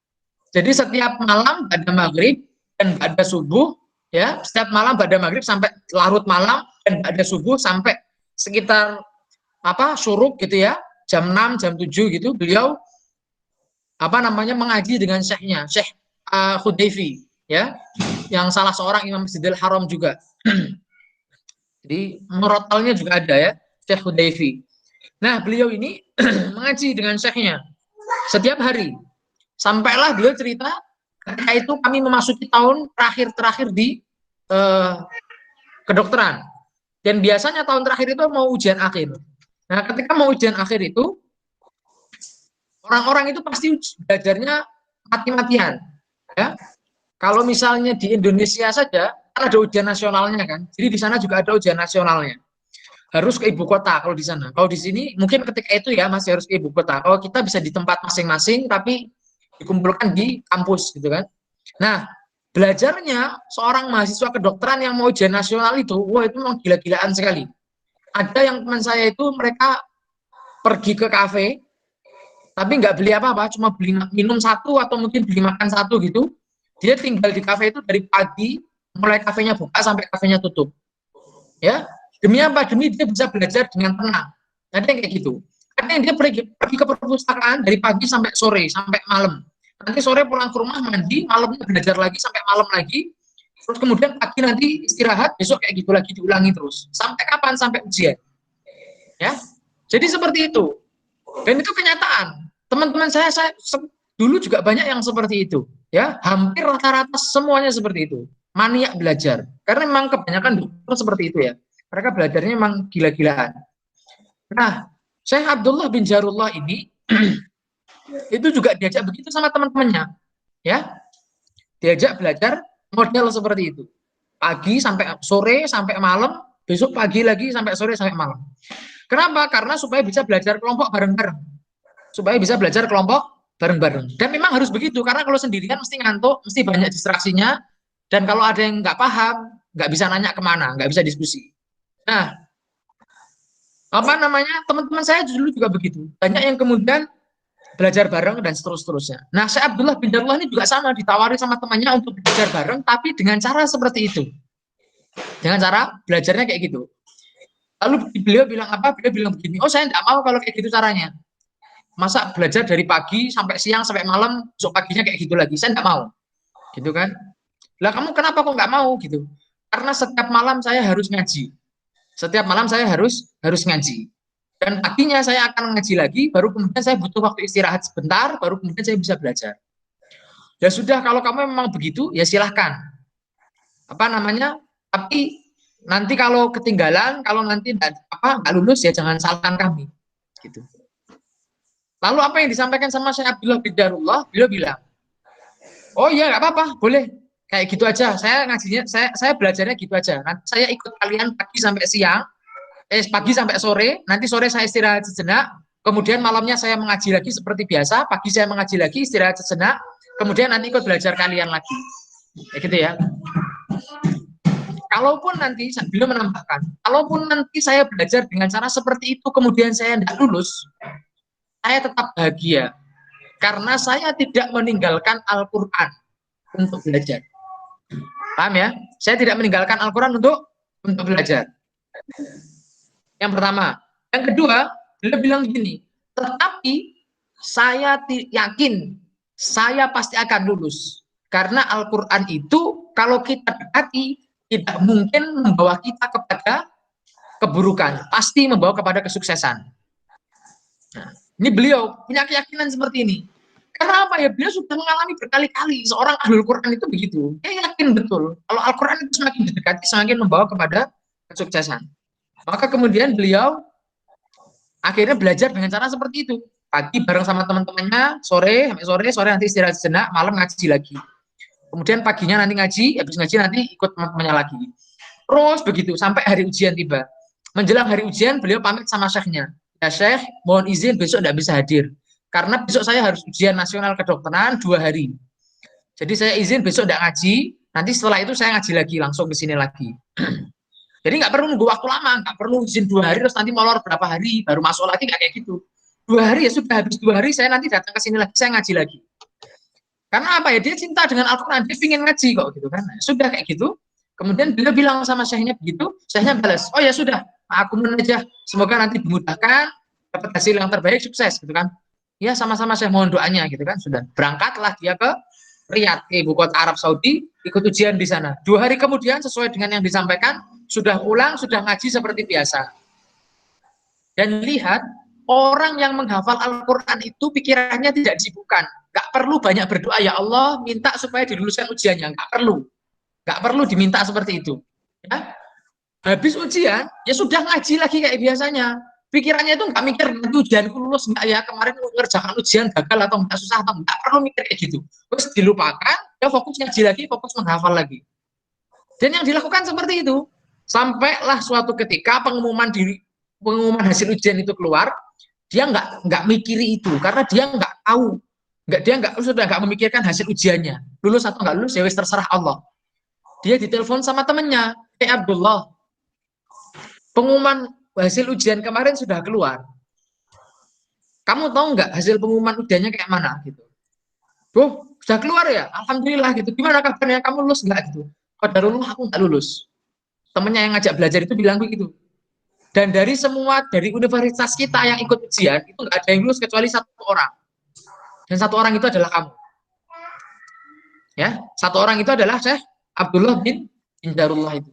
Jadi setiap malam pada maghrib dan pada subuh, ya, setiap malam pada maghrib sampai larut malam dan pada subuh sampai sekitar syuruk gitu ya, jam 6, jam 7 gitu, beliau mengaji dengan syekhnya, Syekh Hudayfi, ya, yang salah seorang imam Masjidil Haram juga. Jadi murotalnya juga ada ya, Syekh Hudayfi. Nah, beliau ini mengaji dengan syekhnya setiap hari. Sampailah beliau cerita, ketika itu kami memasuki tahun terakhir di kedokteran. Dan biasanya tahun terakhir itu mau ujian akhir. Nah, ketika mau ujian akhir itu, orang-orang itu pasti belajarnya mati-matian. Ya. Kalau misalnya di Indonesia saja, ada ujian nasionalnya kan. Jadi di sana juga ada ujian nasionalnya. Harus ke ibu kota kalau di sana. Kalau di sini mungkin ketika itu ya masih harus ke ibu kota. Kalau kita bisa di tempat masing-masing, tapi dikumpulkan di kampus gitu kan. Nah, belajarnya seorang mahasiswa kedokteran yang mau ujian nasional itu, wah itu memang gila-gilaan sekali. Ada yang teman saya itu mereka pergi ke kafe, tapi nggak beli apa-apa, cuma beli minum satu atau mungkin beli makan satu gitu. Dia tinggal di kafe itu dari pagi, mulai kafenya buka sampai kafenya tutup. Ya, demi apa? Demi dia bisa belajar dengan tenang. Ada yang kayak gitu. Ada yang dia pergi ke perpustakaan dari pagi sampai sore, sampai malam. Nanti sore pulang ke rumah mandi, malamnya belajar lagi sampai malam lagi. Terus kemudian pagi nanti istirahat, besok kayak gitu lagi diulangi terus. Sampai kapan? Sampai ujian. Ya. Jadi seperti itu. Dan itu kenyataan. Teman-teman saya dulu juga banyak yang seperti itu. Ya, hampir rata-rata semuanya seperti itu. Maniak belajar. Karena memang kebanyakan dokter seperti itu ya. Mereka belajarnya memang gila-gilaan. Nah, Syekh Abdullah bin Jarullah ini itu juga diajak begitu sama teman-temannya, ya, diajak belajar model seperti itu, pagi sampai sore sampai malam, besok pagi lagi sampai sore sampai malam. Kenapa? Karena supaya bisa belajar kelompok bareng-bareng, dan memang harus begitu karena kalau sendirian mesti ngantuk, mesti banyak distraksinya, dan kalau ada yang nggak paham, nggak bisa nanya kemana, nggak bisa diskusi. Nah, teman-teman saya dulu juga begitu, banyak yang kemudian belajar bareng dan seterusnya. Nah, Syekh Abdullah bin Jarullah ini juga sama, ditawari sama temannya untuk belajar bareng, tapi dengan cara seperti itu. Dengan cara belajarnya kayak gitu. Lalu beliau bilang apa? Beliau bilang begini, oh saya tidak mau kalau kayak gitu caranya. Masa belajar dari pagi sampai siang sampai malam, besok paginya kayak gitu lagi, saya tidak mau. Gitu kan. Lah kamu kenapa kok nggak mau gitu? Karena setiap malam saya harus ngaji. Setiap malam saya harus ngaji. Dan paginya saya akan ngaji lagi, baru kemudian saya butuh waktu istirahat sebentar, baru kemudian saya bisa belajar. Ya sudah, kalau kamu memang begitu, ya silahkan. Tapi nanti kalau ketinggalan, kalau nanti nggak lulus, ya jangan salahkan kami. Gitu. Lalu apa yang disampaikan sama Syekh Abdullah bin Jarullah, beliau bilang, oh iya nggak apa-apa, boleh. Kayak gitu aja, saya ngajinya, saya belajarnya gitu aja. Nanti saya ikut kalian pagi sampai siang, pagi sampai sore, nanti sore saya istirahat sejenak, kemudian malamnya saya mengaji lagi seperti biasa, pagi saya mengaji lagi, istirahat sejenak, kemudian nanti ikut belajar kalian lagi. Kayak gitu ya. kalaupun nanti, beliau menambahkan, kalaupun nanti saya belajar dengan cara seperti itu, kemudian saya tidak lulus, saya tetap bahagia. Karena saya tidak meninggalkan Al-Quran untuk belajar. Paham ya? Saya tidak meninggalkan Al-Quran untuk belajar. Yang pertama. Yang kedua, beliau bilang gini, tetapi saya yakin saya pasti akan lulus. Karena Al-Quran itu kalau kita dekati tidak mungkin membawa kita kepada keburukan, pasti membawa kepada kesuksesan. Nah, ini beliau punya keyakinan seperti ini. Karena apa ya? Beliau sudah mengalami berkali-kali seorang ahlul Quran itu begitu. Dia yakin betul kalau Al-Quran itu semakin didekati semakin membawa kepada kesuksesan. Maka kemudian beliau akhirnya belajar dengan cara seperti itu. Pagi bareng sama teman-temannya, sore nanti istirahat sejenak, malam ngaji lagi. Kemudian paginya nanti ngaji, habis ngaji nanti ikut teman-temannya lagi. Terus begitu sampai hari ujian tiba. Menjelang hari ujian beliau pamit sama syekhnya. Ya Syekh, mohon izin besok tidak bisa hadir. Karena besok saya harus ujian nasional kedokteran 2 hari. Jadi saya izin besok tidak ngaji, nanti setelah itu saya ngaji lagi, langsung ke sini lagi. Jadi nggak perlu nunggu waktu lama, nggak perlu izin 2 hari, terus nanti molor berapa hari, baru masuk lagi, nggak kayak gitu. 2 hari ya sudah, habis 2 hari saya nanti datang ke sini lagi, saya ngaji lagi. Karena apa ya, dia cinta dengan Al-Quran, dia ingin ngaji kok gitu kan. Sudah kayak gitu, kemudian beliau bilang sama syekhnya begitu, syekhnya balas, oh ya sudah, aku aja, semoga nanti dimudahkan, dapat hasil yang terbaik, sukses gitu kan. Ya sama-sama saya mohon doanya gitu kan. Sudah berangkatlah dia ke Riyadh, ibu kota Arab Saudi, ikut ujian di sana. 2 hari kemudian sesuai dengan yang disampaikan, sudah pulang, sudah ngaji seperti biasa. Dan lihat, orang yang menghafal Al-Quran itu pikirannya tidak disibukkan. Gak perlu banyak berdoa, ya Allah minta supaya diluluskan ujiannya. Gak perlu diminta seperti itu. Ya. Habis ujian, ya sudah ngaji lagi kayak biasanya. Pikirannya itu nggak mikir nanti ujianku lulus nggak ya, kemarin mengerjakan ujian gagal atau nggak, susah atau nggak perlu mikir kayak gitu. Terus dilupakan, ya fokus ngaji lagi, fokus menghafal lagi. Dan yang dilakukan seperti itu. Sampailah suatu ketika pengumuman hasil ujian itu keluar, dia nggak mikiri itu karena dia nggak tahu, sudah nggak memikirkan hasil ujiannya, lulus atau nggak lulus ya wis terserah Allah. Dia ditelepon sama temennya, Abdullah, pengumuman hasil ujian kemarin sudah keluar. Kamu tahu nggak hasil pengumuman ujiannya kayak mana gitu? Sudah keluar ya? Alhamdulillah gitu. Gimana kabarnya? Kamu lulus nggak gitu? Qadarullah aku nggak lulus. Temennya yang ngajak belajar itu bilang begitu. Dan dari universitas kita yang ikut ujian itu nggak ada yang lulus kecuali 1 orang. Dan 1 orang itu adalah kamu. Ya, 1 orang itu adalah Syekh Abdullah bin Darullah itu.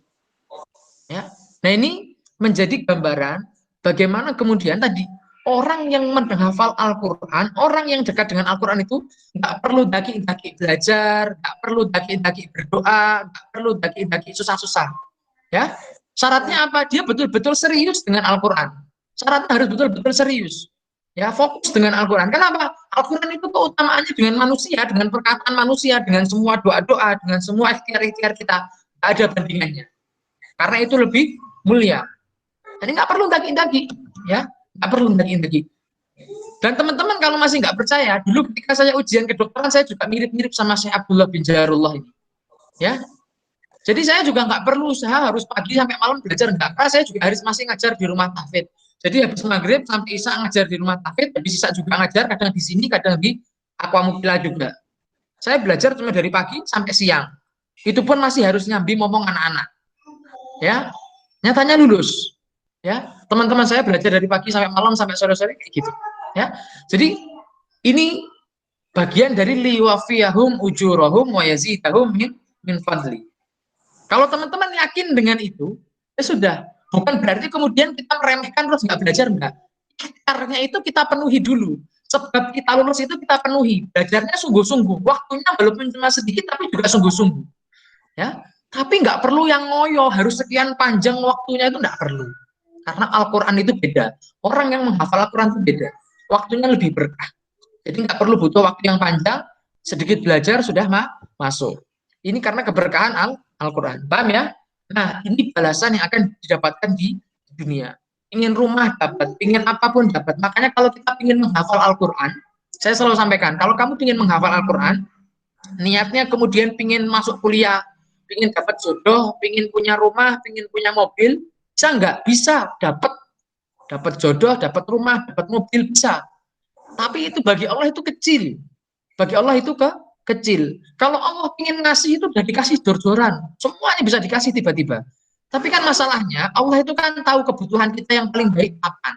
Ya. Nah ini menjadi gambaran bagaimana kemudian tadi orang yang menghafal Al-Quran, orang yang dekat dengan Al-Quran itu nggak perlu daki-daki belajar, nggak perlu daki-daki berdoa, nggak perlu daki-daki susah-susah. Ya, syaratnya apa? Dia betul-betul serius dengan Al-Quran. Syaratnya harus betul-betul serius. Ya, fokus dengan Al-Quran. Kenapa? Al-Quran itu keutamaannya dengan manusia, dengan perkataan manusia, dengan semua doa-doa, dengan semua ikhtiar-ikhtiar kita, nggak ada bandingannya. Karena itu lebih mulia. Jadi nggak perlu daki-daki, ya, nggak perlu daki-daki. Dan teman-teman kalau masih nggak percaya, dulu ketika saya ujian kedokteran saya juga mirip-mirip sama Syekh Abdullah bin Jarullah ini, ya. Jadi saya juga nggak perlu usaha harus pagi sampai malam belajar, nggak. Karena saya juga harus masih ngajar di rumah tahfidz. Jadi habis maghrib sampai isya ngajar di rumah tahfidz, habis isya juga ngajar, kadang di sini, kadang di Aquamukila juga. Saya belajar cuma dari pagi sampai siang. Itu pun masih harus nyambi ngomong anak-anak. Ya, nyatanya lulus. Ya, teman-teman saya belajar dari pagi sampai malam sampai sore-sore kayak gitu. Ya, jadi ini bagian dari liwafiyahum ujurahum wa yazidahum min fadli. Kalau teman-teman yakin dengan itu, ya sudah. Bukan berarti kemudian kita meremehkan terus nggak belajar, enggak. Ikhtiarnya itu kita penuhi dulu. Sebab kita lulus itu kita penuhi. Belajarnya sungguh-sungguh. Waktunya walaupun cuma sedikit tapi juga sungguh-sungguh. Ya, tapi nggak perlu yang ngoyo harus sekian panjang waktunya, itu nggak perlu. Karena Al-Quran itu beda. Orang yang menghafal Al-Quran itu beda. Waktunya lebih berkah. Jadi nggak perlu butuh waktu yang panjang, sedikit belajar sudah masuk. Ini karena keberkahan Al-Quran. Paham ya? Nah, ini balasan yang akan didapatkan di dunia. Ingin rumah dapat, ingin apapun dapat. Makanya kalau kita ingin menghafal Al-Quran, saya selalu sampaikan, kalau kamu ingin menghafal Al-Quran, niatnya kemudian ingin masuk kuliah, pingin dapat jodoh, pingin punya rumah, pingin punya mobil, bisa nggak? Bisa, dapat jodoh, dapat rumah, dapat mobil, bisa. Tapi itu bagi Allah itu kecil. Bagi Allah itu kecil. Kalau Allah ingin ngasih itu udah dikasih jor-joran. Semuanya bisa dikasih tiba-tiba. Tapi kan masalahnya Allah itu kan tahu kebutuhan kita yang paling baik kapan.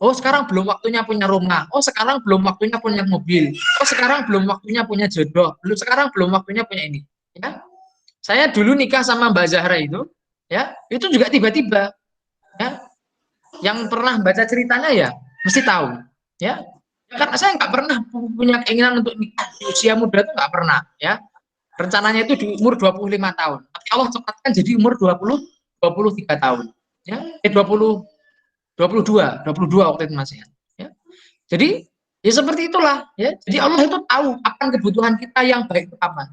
Oh, sekarang belum waktunya punya rumah. Oh, sekarang belum waktunya punya mobil. Oh, sekarang belum waktunya punya jodoh. Belum sekarang belum waktunya punya ini. Ya. Saya dulu nikah sama Mbak Zahra itu, ya, itu juga tiba-tiba. Ya. Yang pernah baca ceritanya ya mesti tahu, ya. Karena saya nggak pernah punya keinginan untuk nikah di usia muda itu nggak pernah, ya. Rencananya itu di umur 25 tahun. Tapi Allah cepatkan jadi umur 23 tahun. Ya, 22 waktu itu masih. Ya. Jadi ya seperti itulah, ya. Jadi Allah itu tahu akan kebutuhan kita yang baik itu kapan.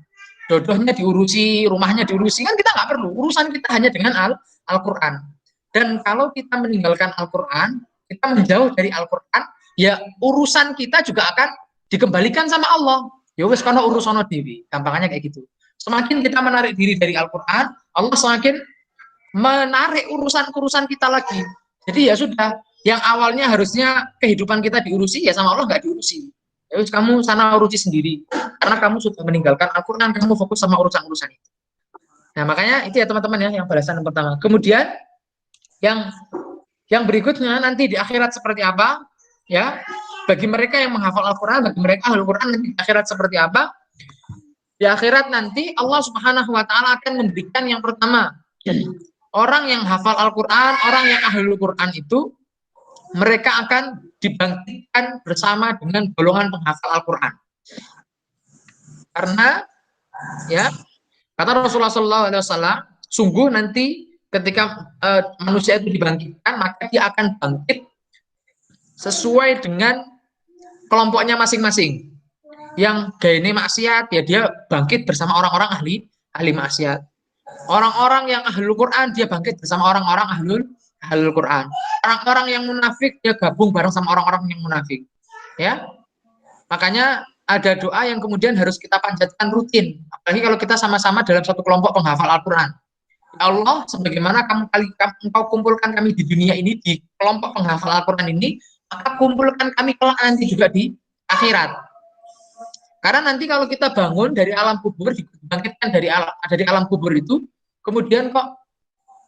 Jodohnya diurusi, rumahnya diurusi, kan kita nggak perlu. Urusan kita hanya dengan Al-Quran. Dan kalau kita meninggalkan Al-Quran, kita menjauh dari Al-Quran, ya urusan kita juga akan dikembalikan sama Allah. Ya wes karena urusono dewi, gampangannya kayak gitu. Semakin kita menarik diri dari Al-Quran, Allah semakin menarik urusan-urusan kita lagi. Jadi ya sudah, yang awalnya harusnya kehidupan kita diurusi, ya sama Allah nggak diurusi. Ya wes kamu sana urusi sendiri, karena kamu sudah meninggalkan Al-Quran, kamu fokus sama urusan-urusan itu. Nah makanya itu ya teman-teman ya, yang balasan yang pertama. Kemudian yang berikutnya nanti di akhirat seperti apa, ya, bagi mereka yang menghafal Al-Quran, bagi mereka Al-Quran nanti di akhirat seperti apa. Di akhirat nanti Allah Subhanahu wa Ta'ala akan memberikan yang pertama, orang yang hafal Al-Quran, orang yang ahlul Quran itu, mereka akan dibangkitkan bersama dengan golongan penghafal Al-Quran. Karena ya kata Rasulullah SAW, sungguh nanti ketika manusia itu dibangkitkan, maka dia akan bangkit sesuai dengan kelompoknya masing-masing. Yang gayanya maksiat, ya dia bangkit bersama orang-orang ahli maksiat. Orang-orang yang ahlul Quran, dia bangkit bersama orang-orang ahlul Quran. Orang-orang yang munafik, dia gabung bareng sama orang-orang yang munafik. Ya, makanya ada doa yang kemudian harus kita panjatkan rutin. Apalagi kalau kita sama-sama dalam satu kelompok penghafal Al-Quran. Ya Allah, sebagaimana engkau kumpulkan kami di dunia ini, di kelompok penghafal Al-Quran ini, maka kumpulkan kami kelak nanti juga di akhirat. Karena nanti kalau kita bangun dari alam kubur, dibangkitkan dari alam kubur itu, kemudian kok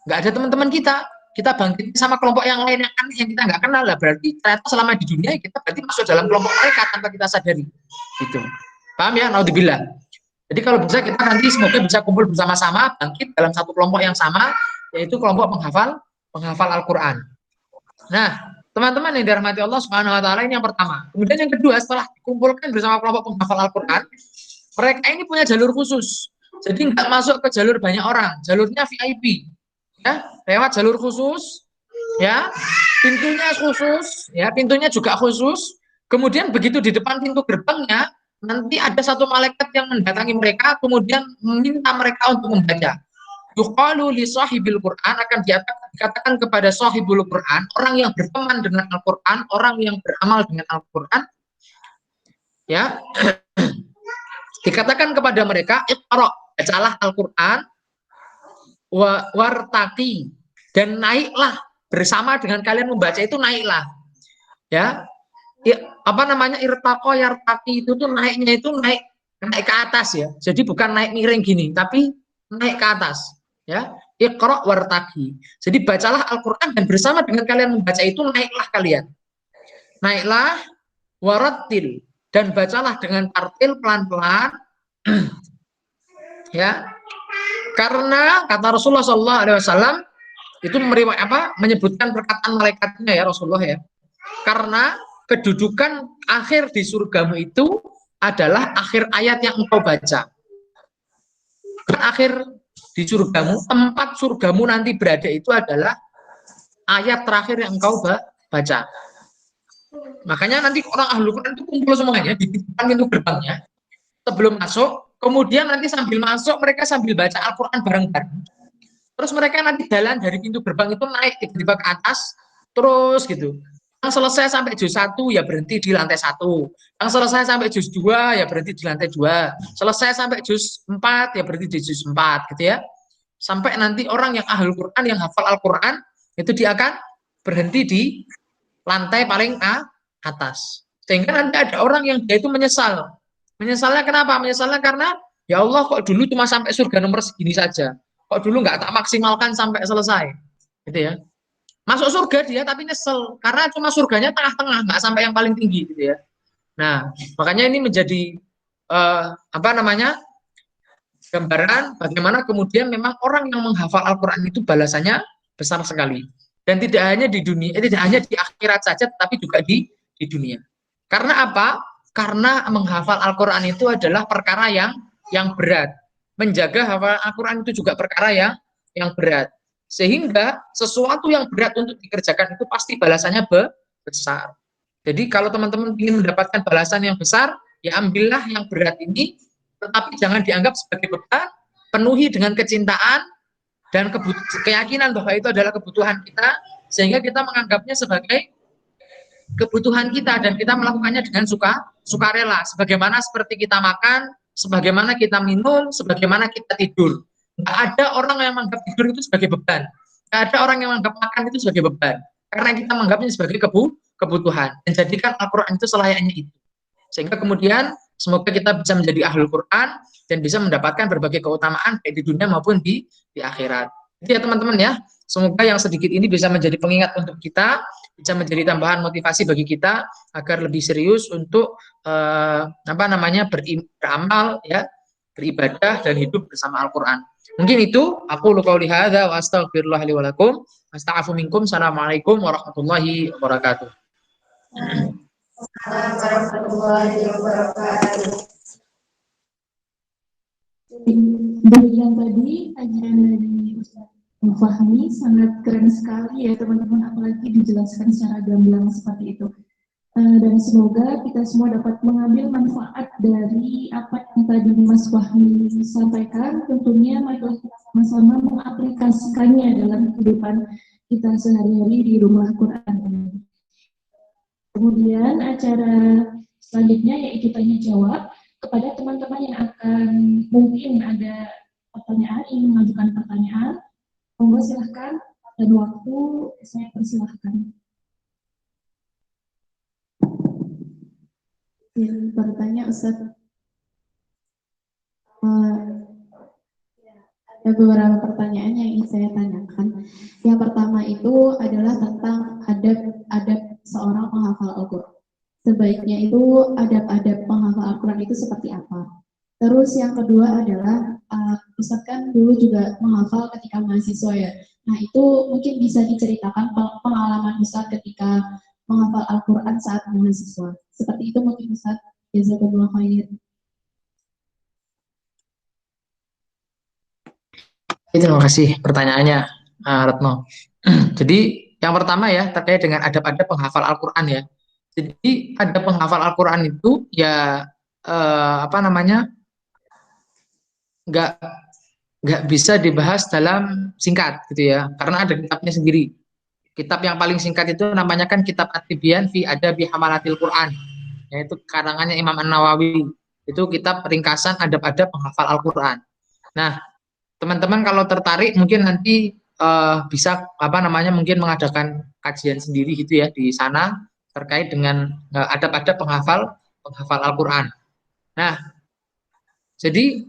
nggak ada teman-teman kita bangkit sama kelompok yang lain yang aneh yang kita nggak kenal lah, berarti ternyata selama di dunia kita berarti masuk dalam kelompok mereka tanpa kita sadari. Gitu. Paham ya? Naudzubillah. Jadi kalau bisa kita nanti semoga bisa kumpul bersama-sama, bangkit dalam satu kelompok yang sama, yaitu kelompok penghafal Al-Quran. Nah, teman-teman yang dirahmati Allah Subhanahu wa Ta'ala, ini yang pertama. Kemudian yang kedua, setelah dikumpulkan bersama kelompok penghafal Al-Quran, mereka ini punya jalur khusus. Jadi nggak masuk ke jalur banyak orang, jalurnya VIP. Ya, lewat jalur khusus, ya, pintunya khusus, ya, pintunya juga khusus. Kemudian begitu di depan pintu gerbangnya, nanti ada satu malaikat yang mendatangi mereka, kemudian meminta mereka untuk membaca. Yuqalu li sahibil Quran, akan dikatakan kepada sahibul Quran, orang yang berteman dengan Al-Quran, orang yang beramal dengan Al-Quran, ya, dikatakan kepada mereka, iqra, bacalah Al-Quran, wartaki, dan naiklah bersama dengan kalian membaca itu, naiklah, ya, apa namanya, irtaqo yartaki itu tuh naiknya itu naik ke atas ya, jadi bukan naik miring gini, tapi naik ke atas, ya, iqra wartaki, jadi bacalah Al-Quran dan bersama dengan kalian membaca itu naiklah kalian, naiklah, warattil, dan bacalah dengan tartil pelan-pelan, ya. Karena kata Rasulullah SAW itu menyebutkan perkataan malaikatnya ya Rasulullah ya. Karena kedudukan akhir di surgamu itu adalah akhir ayat yang engkau baca. Akhir di surgamu, tempat surgamu nanti berada itu adalah ayat terakhir yang engkau baca. Makanya nanti orang ahlul Quran itu kumpul semuanya di depan pintu gerbangnya. Sebelum masuk, kemudian nanti sambil masuk mereka sambil baca Al-Quran bareng-bareng. Terus mereka nanti jalan dari pintu gerbang itu naik tiba-tiba ke atas, terus gitu. Yang selesai sampai juz 1 ya berhenti di lantai 1. Yang selesai sampai juz 2 ya berhenti di lantai 2. Selesai sampai juz 4 ya berhenti di juz 4 gitu ya. Sampai nanti orang yang ahlul Quran, yang hafal Al-Quran, itu dia akan berhenti di lantai paling atas. Sehingga nanti ada orang yang dia itu menyesal. Menyesalnya kenapa? Menyesalnya karena ya Allah kok dulu cuma sampai surga nomor segini saja. Kok dulu nggak tak maksimalkan sampai selesai. Gitu ya. Masuk surga dia tapi nyesel karena cuma surganya tengah-tengah, nggak sampai yang paling tinggi gitu ya. Nah, makanya ini menjadi apa namanya? Gambaran bagaimana kemudian memang orang yang menghafal Al-Qur'an itu balasannya besar sekali. Dan tidak hanya di dunia, tidak hanya di akhirat saja tapi juga di dunia. Karena apa? Karena menghafal Al-Qur'an itu adalah perkara yang berat. Menjaga hafal Al-Qur'an itu juga perkara yang berat. Sehingga sesuatu yang berat untuk dikerjakan itu pasti balasannya besar. Jadi kalau teman-teman ingin mendapatkan balasan yang besar, ya ambillah yang berat ini, tetapi jangan dianggap sebagai beban, penuhi dengan kecintaan dan keyakinan bahwa itu adalah kebutuhan kita, sehingga kita menganggapnya sebagai kebutuhan kita dan kita melakukannya dengan sukarela, sebagaimana seperti kita makan, sebagaimana kita minum, sebagaimana kita tidur. Nggak ada orang yang menganggap tidur itu sebagai beban. Nggak ada orang yang menganggap makan itu sebagai beban. Karena kita menganggapnya sebagai kebutuhan. Dan jadikan Al-Quran itu selayaknya itu. Sehingga kemudian semoga kita bisa menjadi ahlul Quran dan bisa mendapatkan berbagai keutamaan baik di dunia maupun di akhirat. Jadi ya teman-teman ya, semoga yang sedikit ini bisa menjadi pengingat untuk kita, bisa menjadi tambahan motivasi bagi kita agar lebih serius untuk beramal ya, beribadah dan hidup bersama Al-Qur'an. Mungkin itu aku qauli hadza wa astaghfirullah li wa lakum. Astagfiru minkum. Assalamualaikum warahmatullahi wabarakatuh. Warahmatullahi wabarakatuh. Demikian tadi kajian dari Ustaz Fahmi, sangat keren sekali ya teman-teman, apalagi dijelaskan secara gamblang seperti itu. Dan semoga kita semua dapat mengambil manfaat dari apa yang tadi Mas Fahmi sampaikan. Tentunya marilah kita sama-sama mengaplikasikannya dalam kehidupan kita sehari-hari di rumah Quran ini. Kemudian acara selanjutnya yaitu tanya jawab kepada teman-teman yang akan mungkin ada pertanyaan, ingin mengajukan pertanyaan. Monggo silahkan, dan waktu saya persilahkan. Yang bertanya Ustaz, ada beberapa pertanyaan yang ingin saya tanyakan. Yang pertama itu adalah tentang adab seorang penghafal Al-Quran. Sebaiknya itu adab-adab penghafal Al-Quran itu seperti apa? Terus yang kedua adalah Ustaz kan dulu juga menghafal ketika mahasiswa ya. Nah itu mungkin bisa diceritakan pengalaman Ustaz ketika menghafal Al-Quran saat mahasiswa. Seperti itu mungkin Ustaz. Jazakumullah khair. Terima kasih pertanyaannya, Retno. Jadi yang pertama ya terkait dengan adab-adab penghafal Al-Quran ya. Jadi adab penghafal Al-Quran itu ya nggak bisa dibahas dalam singkat gitu ya, karena ada kitabnya sendiri. Kitab yang paling singkat itu namanya kan Kitab At-Tibyan fi Adabi Hamalatil Quran, yaitu karangannya Imam An-Nawawi. Itu kitab ringkasan adab-adab penghafal Al-Quran. Nah, teman-teman kalau tertarik mungkin nanti bisa mungkin mengadakan kajian sendiri gitu ya di sana terkait dengan adab-adab penghafal Al-Quran. Nah, jadi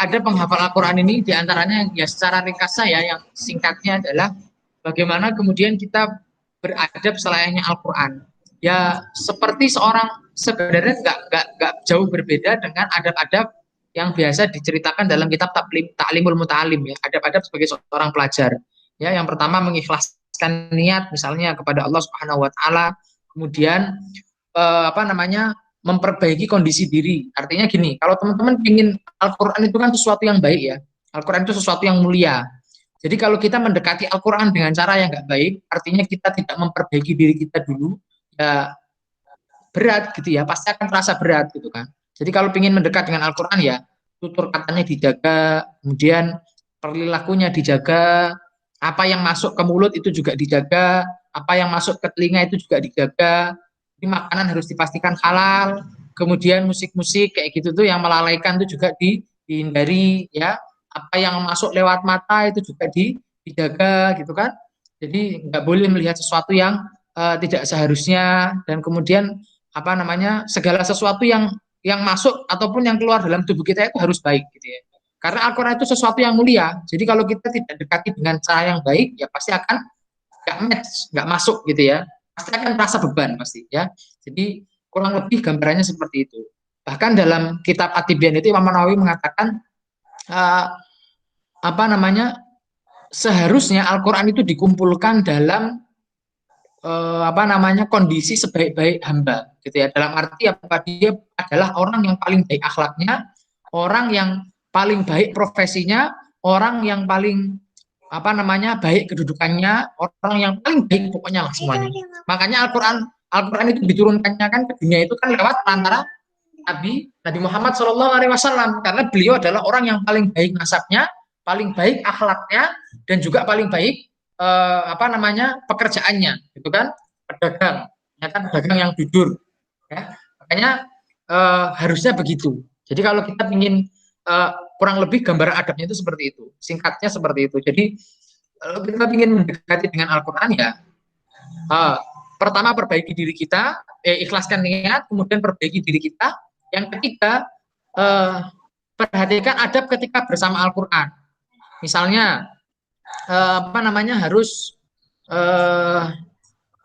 ada penghafal Al-Quran ini diantaranya ya secara ringkas saya yang singkatnya adalah bagaimana kemudian kita beradab selayaknya Al-Quran. Ya seperti sebenarnya nggak jauh berbeda dengan adab-adab yang biasa diceritakan dalam kitab Ta'limul Muta'alim ya, adab-adab sebagai seorang pelajar. Ya, yang pertama mengikhlaskan niat misalnya kepada Allah Subhanahu wa taala, kemudian memperbaiki kondisi diri. Artinya gini, kalau teman-teman ingin Al-Qur'an itu kan sesuatu yang baik ya. Al-Qur'an itu sesuatu yang mulia. Jadi kalau kita mendekati Al-Qur'an dengan cara yang nggak baik, artinya kita tidak memperbaiki diri kita dulu, ya berat gitu ya, pasti akan terasa berat gitu kan. Jadi kalau ingin mendekat dengan Al-Quran ya, tutur katanya dijaga, kemudian perilakunya dijaga, apa yang masuk ke mulut itu juga dijaga, apa yang masuk ke telinga itu juga dijaga. Jadi makanan harus dipastikan halal. Kemudian musik-musik kayak gitu tuh yang melalaikan itu juga dihindari ya. Apa yang masuk lewat mata itu juga dijaga gitu kan. Jadi nggak boleh melihat sesuatu yang tidak seharusnya, dan kemudian apa namanya, segala sesuatu yang masuk ataupun yang keluar dalam tubuh kita itu harus baik gitu ya. Karena Al-Quran itu sesuatu yang mulia. Jadi kalau kita tidak dekati dengan cara yang baik, ya pasti akan nggak match, nggak masuk gitu ya. Pasti akan merasa beban pasti ya. Jadi kurang lebih gambarannya seperti itu. Bahkan dalam kitab At-Tibyan itu Imam Nawawi mengatakan uh, apa namanya, seharusnya Al-Quran itu dikumpulkan dalam apa namanya, kondisi sebaik-baik hamba gitu ya, dalam arti apa, dia adalah orang yang paling baik akhlaknya, orang yang paling baik profesinya, orang yang paling apa namanya, baik kedudukannya, orang yang paling baik pokoknya lah semuanya. Makanya Al-Quran itu diturunkannya kan ke dunia itu kan lewat antara Nabi Muhammad SAW, karena beliau adalah orang yang paling baik nasabnya, paling baik akhlaknya, dan juga paling baik apa namanya, pekerjaannya, gitu kan, pedagang, ya kan, pedagang yang jujur, ya. Makanya harusnya begitu. Jadi kalau kita ingin kurang lebih gambaran adabnya itu seperti itu, singkatnya seperti itu. Jadi kalau kita ingin mendekati dengan Al-Quran ya, pertama perbaiki diri kita, ikhlaskan niat, kemudian perbaiki diri kita. Yang ketiga, perhatikan adab ketika bersama Al-Quran. Misalnya apa namanya, harus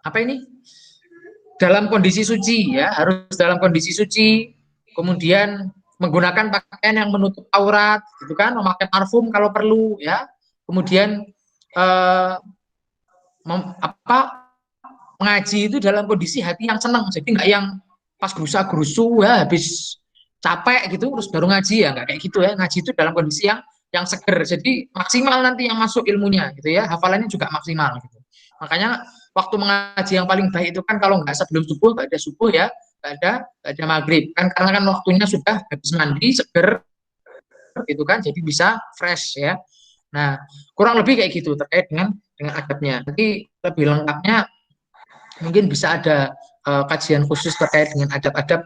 apa ini, dalam kondisi suci ya, harus dalam kondisi suci, kemudian menggunakan pakaian yang menutup aurat gitu kan, memakai parfum kalau perlu ya, kemudian mengaji itu dalam kondisi hati yang senang, jadi nggak yang pas gerusa-gerusu ya, habis capek gitu terus baru ngaji, ya nggak kayak gitu ya. Ngaji itu dalam kondisi yang seger, jadi maksimal nanti yang masuk ilmunya gitu ya, hafalannya juga maksimal gitu. Makanya waktu mengaji yang paling baik itu kan kalau nggak sebelum subuh, nggak ada subuh ya, nggak ada maghrib kan, karena kan waktunya sudah habis mandi seger gitu kan, jadi bisa fresh ya. Nah kurang lebih kayak gitu terkait dengan adabnya. Nanti lebih lengkapnya mungkin bisa ada kajian khusus terkait dengan adab-adab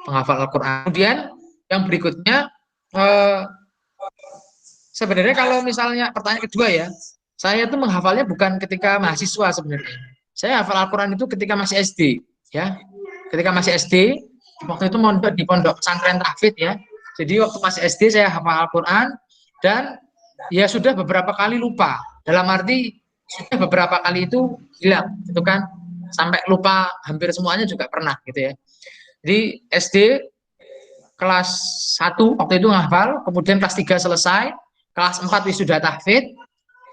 penghafal Al-Quran. Kemudian yang berikutnya, sebenarnya kalau misalnya pertanyaan kedua ya, saya itu menghafalnya bukan ketika mahasiswa sebenarnya. Saya hafal Al-Quran itu ketika masih SD, ya. Ketika masih SD, waktu itu mondok di pondok pesantren tahfidz ya. Jadi waktu masih SD saya hafal Al-Quran, dan ya sudah beberapa kali lupa. Dalam arti sudah beberapa kali itu hilang, gitu kan. Sampai lupa hampir semuanya juga pernah gitu ya. Jadi SD kelas 1 waktu itu ngafal, kemudian kelas 3 selesai, kelas 4 wisuda tahfidz,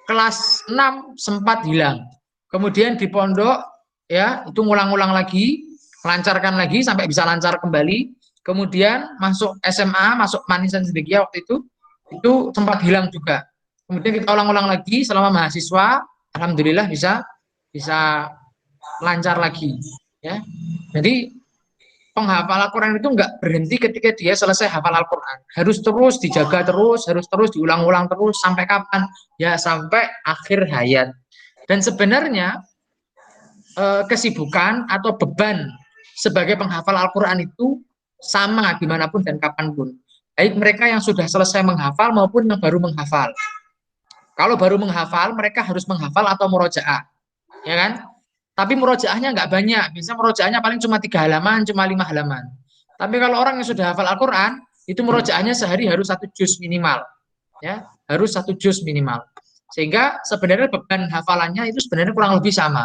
kelas 6 sempat hilang. Kemudian di pondok ya, itu ngulang-ulang lagi, lancarkan lagi sampai bisa lancar kembali. Kemudian masuk SMA, masuk Manisan Siddiqiyah waktu itu sempat hilang juga. Kemudian kita ulang-ulang lagi selama mahasiswa, alhamdulillah bisa lancar lagi ya. Jadi penghafal Al-Quran itu nggak berhenti ketika dia selesai hafal Al-Quran, harus terus dijaga terus, harus terus diulang-ulang terus sampai kapan ya, sampai akhir hayat. Dan sebenarnya kesibukan atau beban sebagai penghafal Al-Quran itu sama dimanapun dan kapanpun, baik mereka yang sudah selesai menghafal maupun yang baru menghafal. Kalau baru menghafal mereka harus menghafal atau murojaah, ya kan. Tapi murojaahnya nggak banyak, biasanya murojaahnya paling cuma 3 halaman, cuma 5 halaman. Tapi kalau orang yang sudah hafal Al-Quran, itu murojaahnya sehari harus 1 juz minimal, ya, harus 1 juz minimal. Sehingga sebenarnya beban hafalannya itu sebenarnya kurang lebih sama.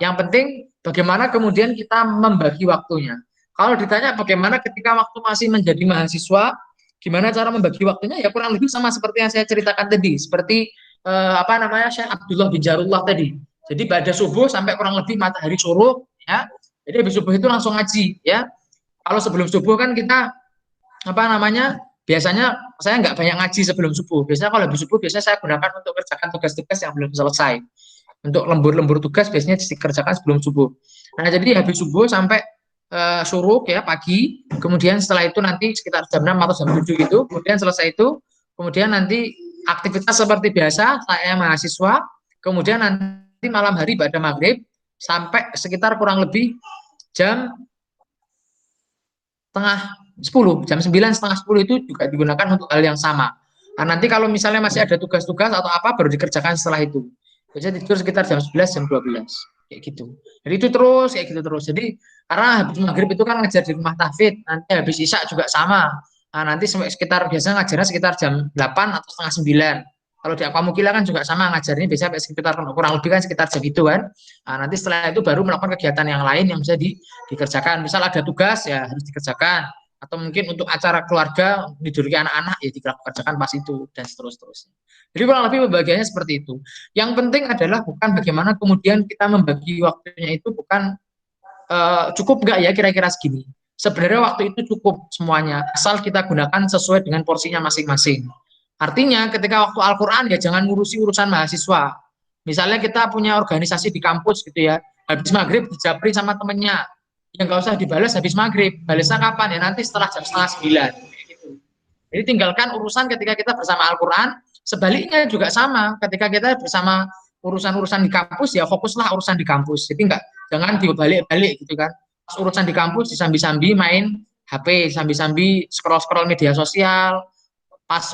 Yang penting bagaimana kemudian kita membagi waktunya. Kalau ditanya bagaimana ketika waktu masih menjadi mahasiswa, gimana cara membagi waktunya, ya kurang lebih sama seperti yang saya ceritakan tadi, seperti apa namanya, Syekh Abdullah bin Jarullah tadi. Jadi pada subuh sampai kurang lebih matahari suruh ya. Jadi habis subuh itu langsung ngaji ya. Kalau sebelum subuh kan kita apa namanya, biasanya saya nggak banyak ngaji sebelum subuh. Biasanya kalau habis subuh biasanya saya gunakan untuk kerjakan tugas-tugas yang belum selesai. Untuk lembur-lembur tugas biasanya dikerjakan sebelum subuh. Nah jadi habis subuh sampai syuruk ya pagi. Kemudian setelah itu nanti sekitar jam 6 atau jam 7 itu. Kemudian selesai itu, kemudian nanti aktivitas seperti biasa saya mahasiswa. Kemudian nanti malam hari pada maghrib sampai sekitar kurang lebih jam jam 9, setengah 10 itu juga digunakan untuk hal yang sama. Nah, nanti kalau misalnya masih ada tugas-tugas atau apa baru dikerjakan setelah itu. Biasanya tidur sekitar jam 11, jam 12 kayak gitu. Jadi itu terus kayak gitu terus. Jadi karena habis maghrib itu kan ngajar di rumah tahfidz, nanti habis isya juga sama. Nah, nanti sekitar biasanya ngajarnya sekitar jam 8 atau setengah 9. Kalau di Aquamukila kan juga sama ngajarnya biasanya sekitar kurang lebih kan sekitar jam itu kan. Nah, nanti setelah itu baru melakukan kegiatan yang lain yang bisa dikerjakan. Misal ada tugas ya harus dikerjakan, atau mungkin untuk acara keluarga tidurnya anak-anak ya dikerjakan pas itu dan seterusnya. Jadi kurang lebih pembagiannya seperti itu. Yang penting adalah bukan bagaimana kemudian kita membagi waktunya itu bukan cukup nggak ya kira-kira segini. Sebenarnya waktu itu cukup semuanya asal kita gunakan sesuai dengan porsinya masing-masing. Artinya ketika waktu Al-Quran ya jangan ngurusi urusan mahasiswa. Misalnya kita punya organisasi di kampus gitu ya, habis maghrib dijabri sama temennya, yang nggak usah dibalas habis maghrib, balasnya kapan ya nanti setelah jam setengah 9. Gitu. Jadi tinggalkan urusan ketika kita bersama Al-Quran, sebaliknya juga sama, ketika kita bersama urusan-urusan di kampus ya fokuslah urusan di kampus. Jadi jangan dibalik-balik gitu kan. Pas urusan di kampus disambi-sambi main HP, sambi-sambi scroll-scroll media sosial, pas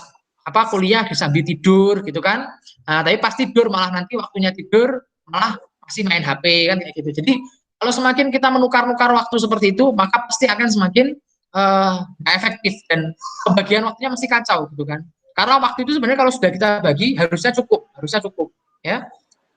kuliah disambi tidur gitu kan. Nah, tapi pas tidur malah nanti waktunya tidur malah masih main HP kan kayak gitu. Jadi kalau semakin kita menukar-nukar waktu seperti itu, maka pasti akan semakin efektif dan pembagian waktunya mesti kacau gitu kan. Karena waktu itu sebenarnya kalau sudah kita bagi harusnya cukup ya.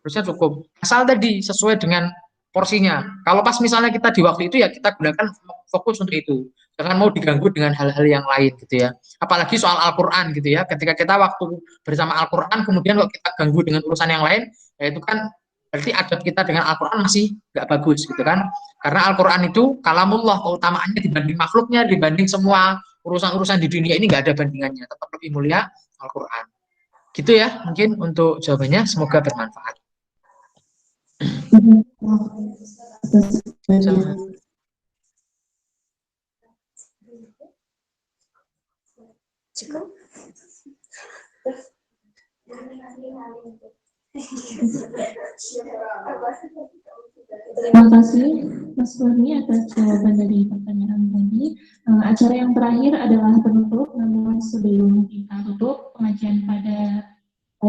Harusnya cukup. Asal tadi sesuai dengan porsinya. Kalau pas misalnya kita di waktu itu ya kita gunakan fokus untuk itu. Jangan mau diganggu dengan hal-hal yang lain gitu ya. Apalagi soal Al-Quran gitu ya. Ketika kita waktu bersama Al-Quran kemudian kalau kita ganggu dengan urusan yang lain, ya itu kan berarti adab kita dengan Al-Quran masih nggak bagus gitu kan. Karena Al-Quran itu kalamullah, keutamaannya dibanding makhluknya, dibanding semua urusan-urusan di dunia ini nggak ada bandingannya. Tetap lebih mulia Al-Quran. Gitu ya mungkin untuk jawabannya. Semoga bermanfaat. Terima kasih Mas Fahmi atas jawaban dari pertanyaan tadi. Acara yang terakhir adalah penutup, namun sebelum kita tutup pengajian pagi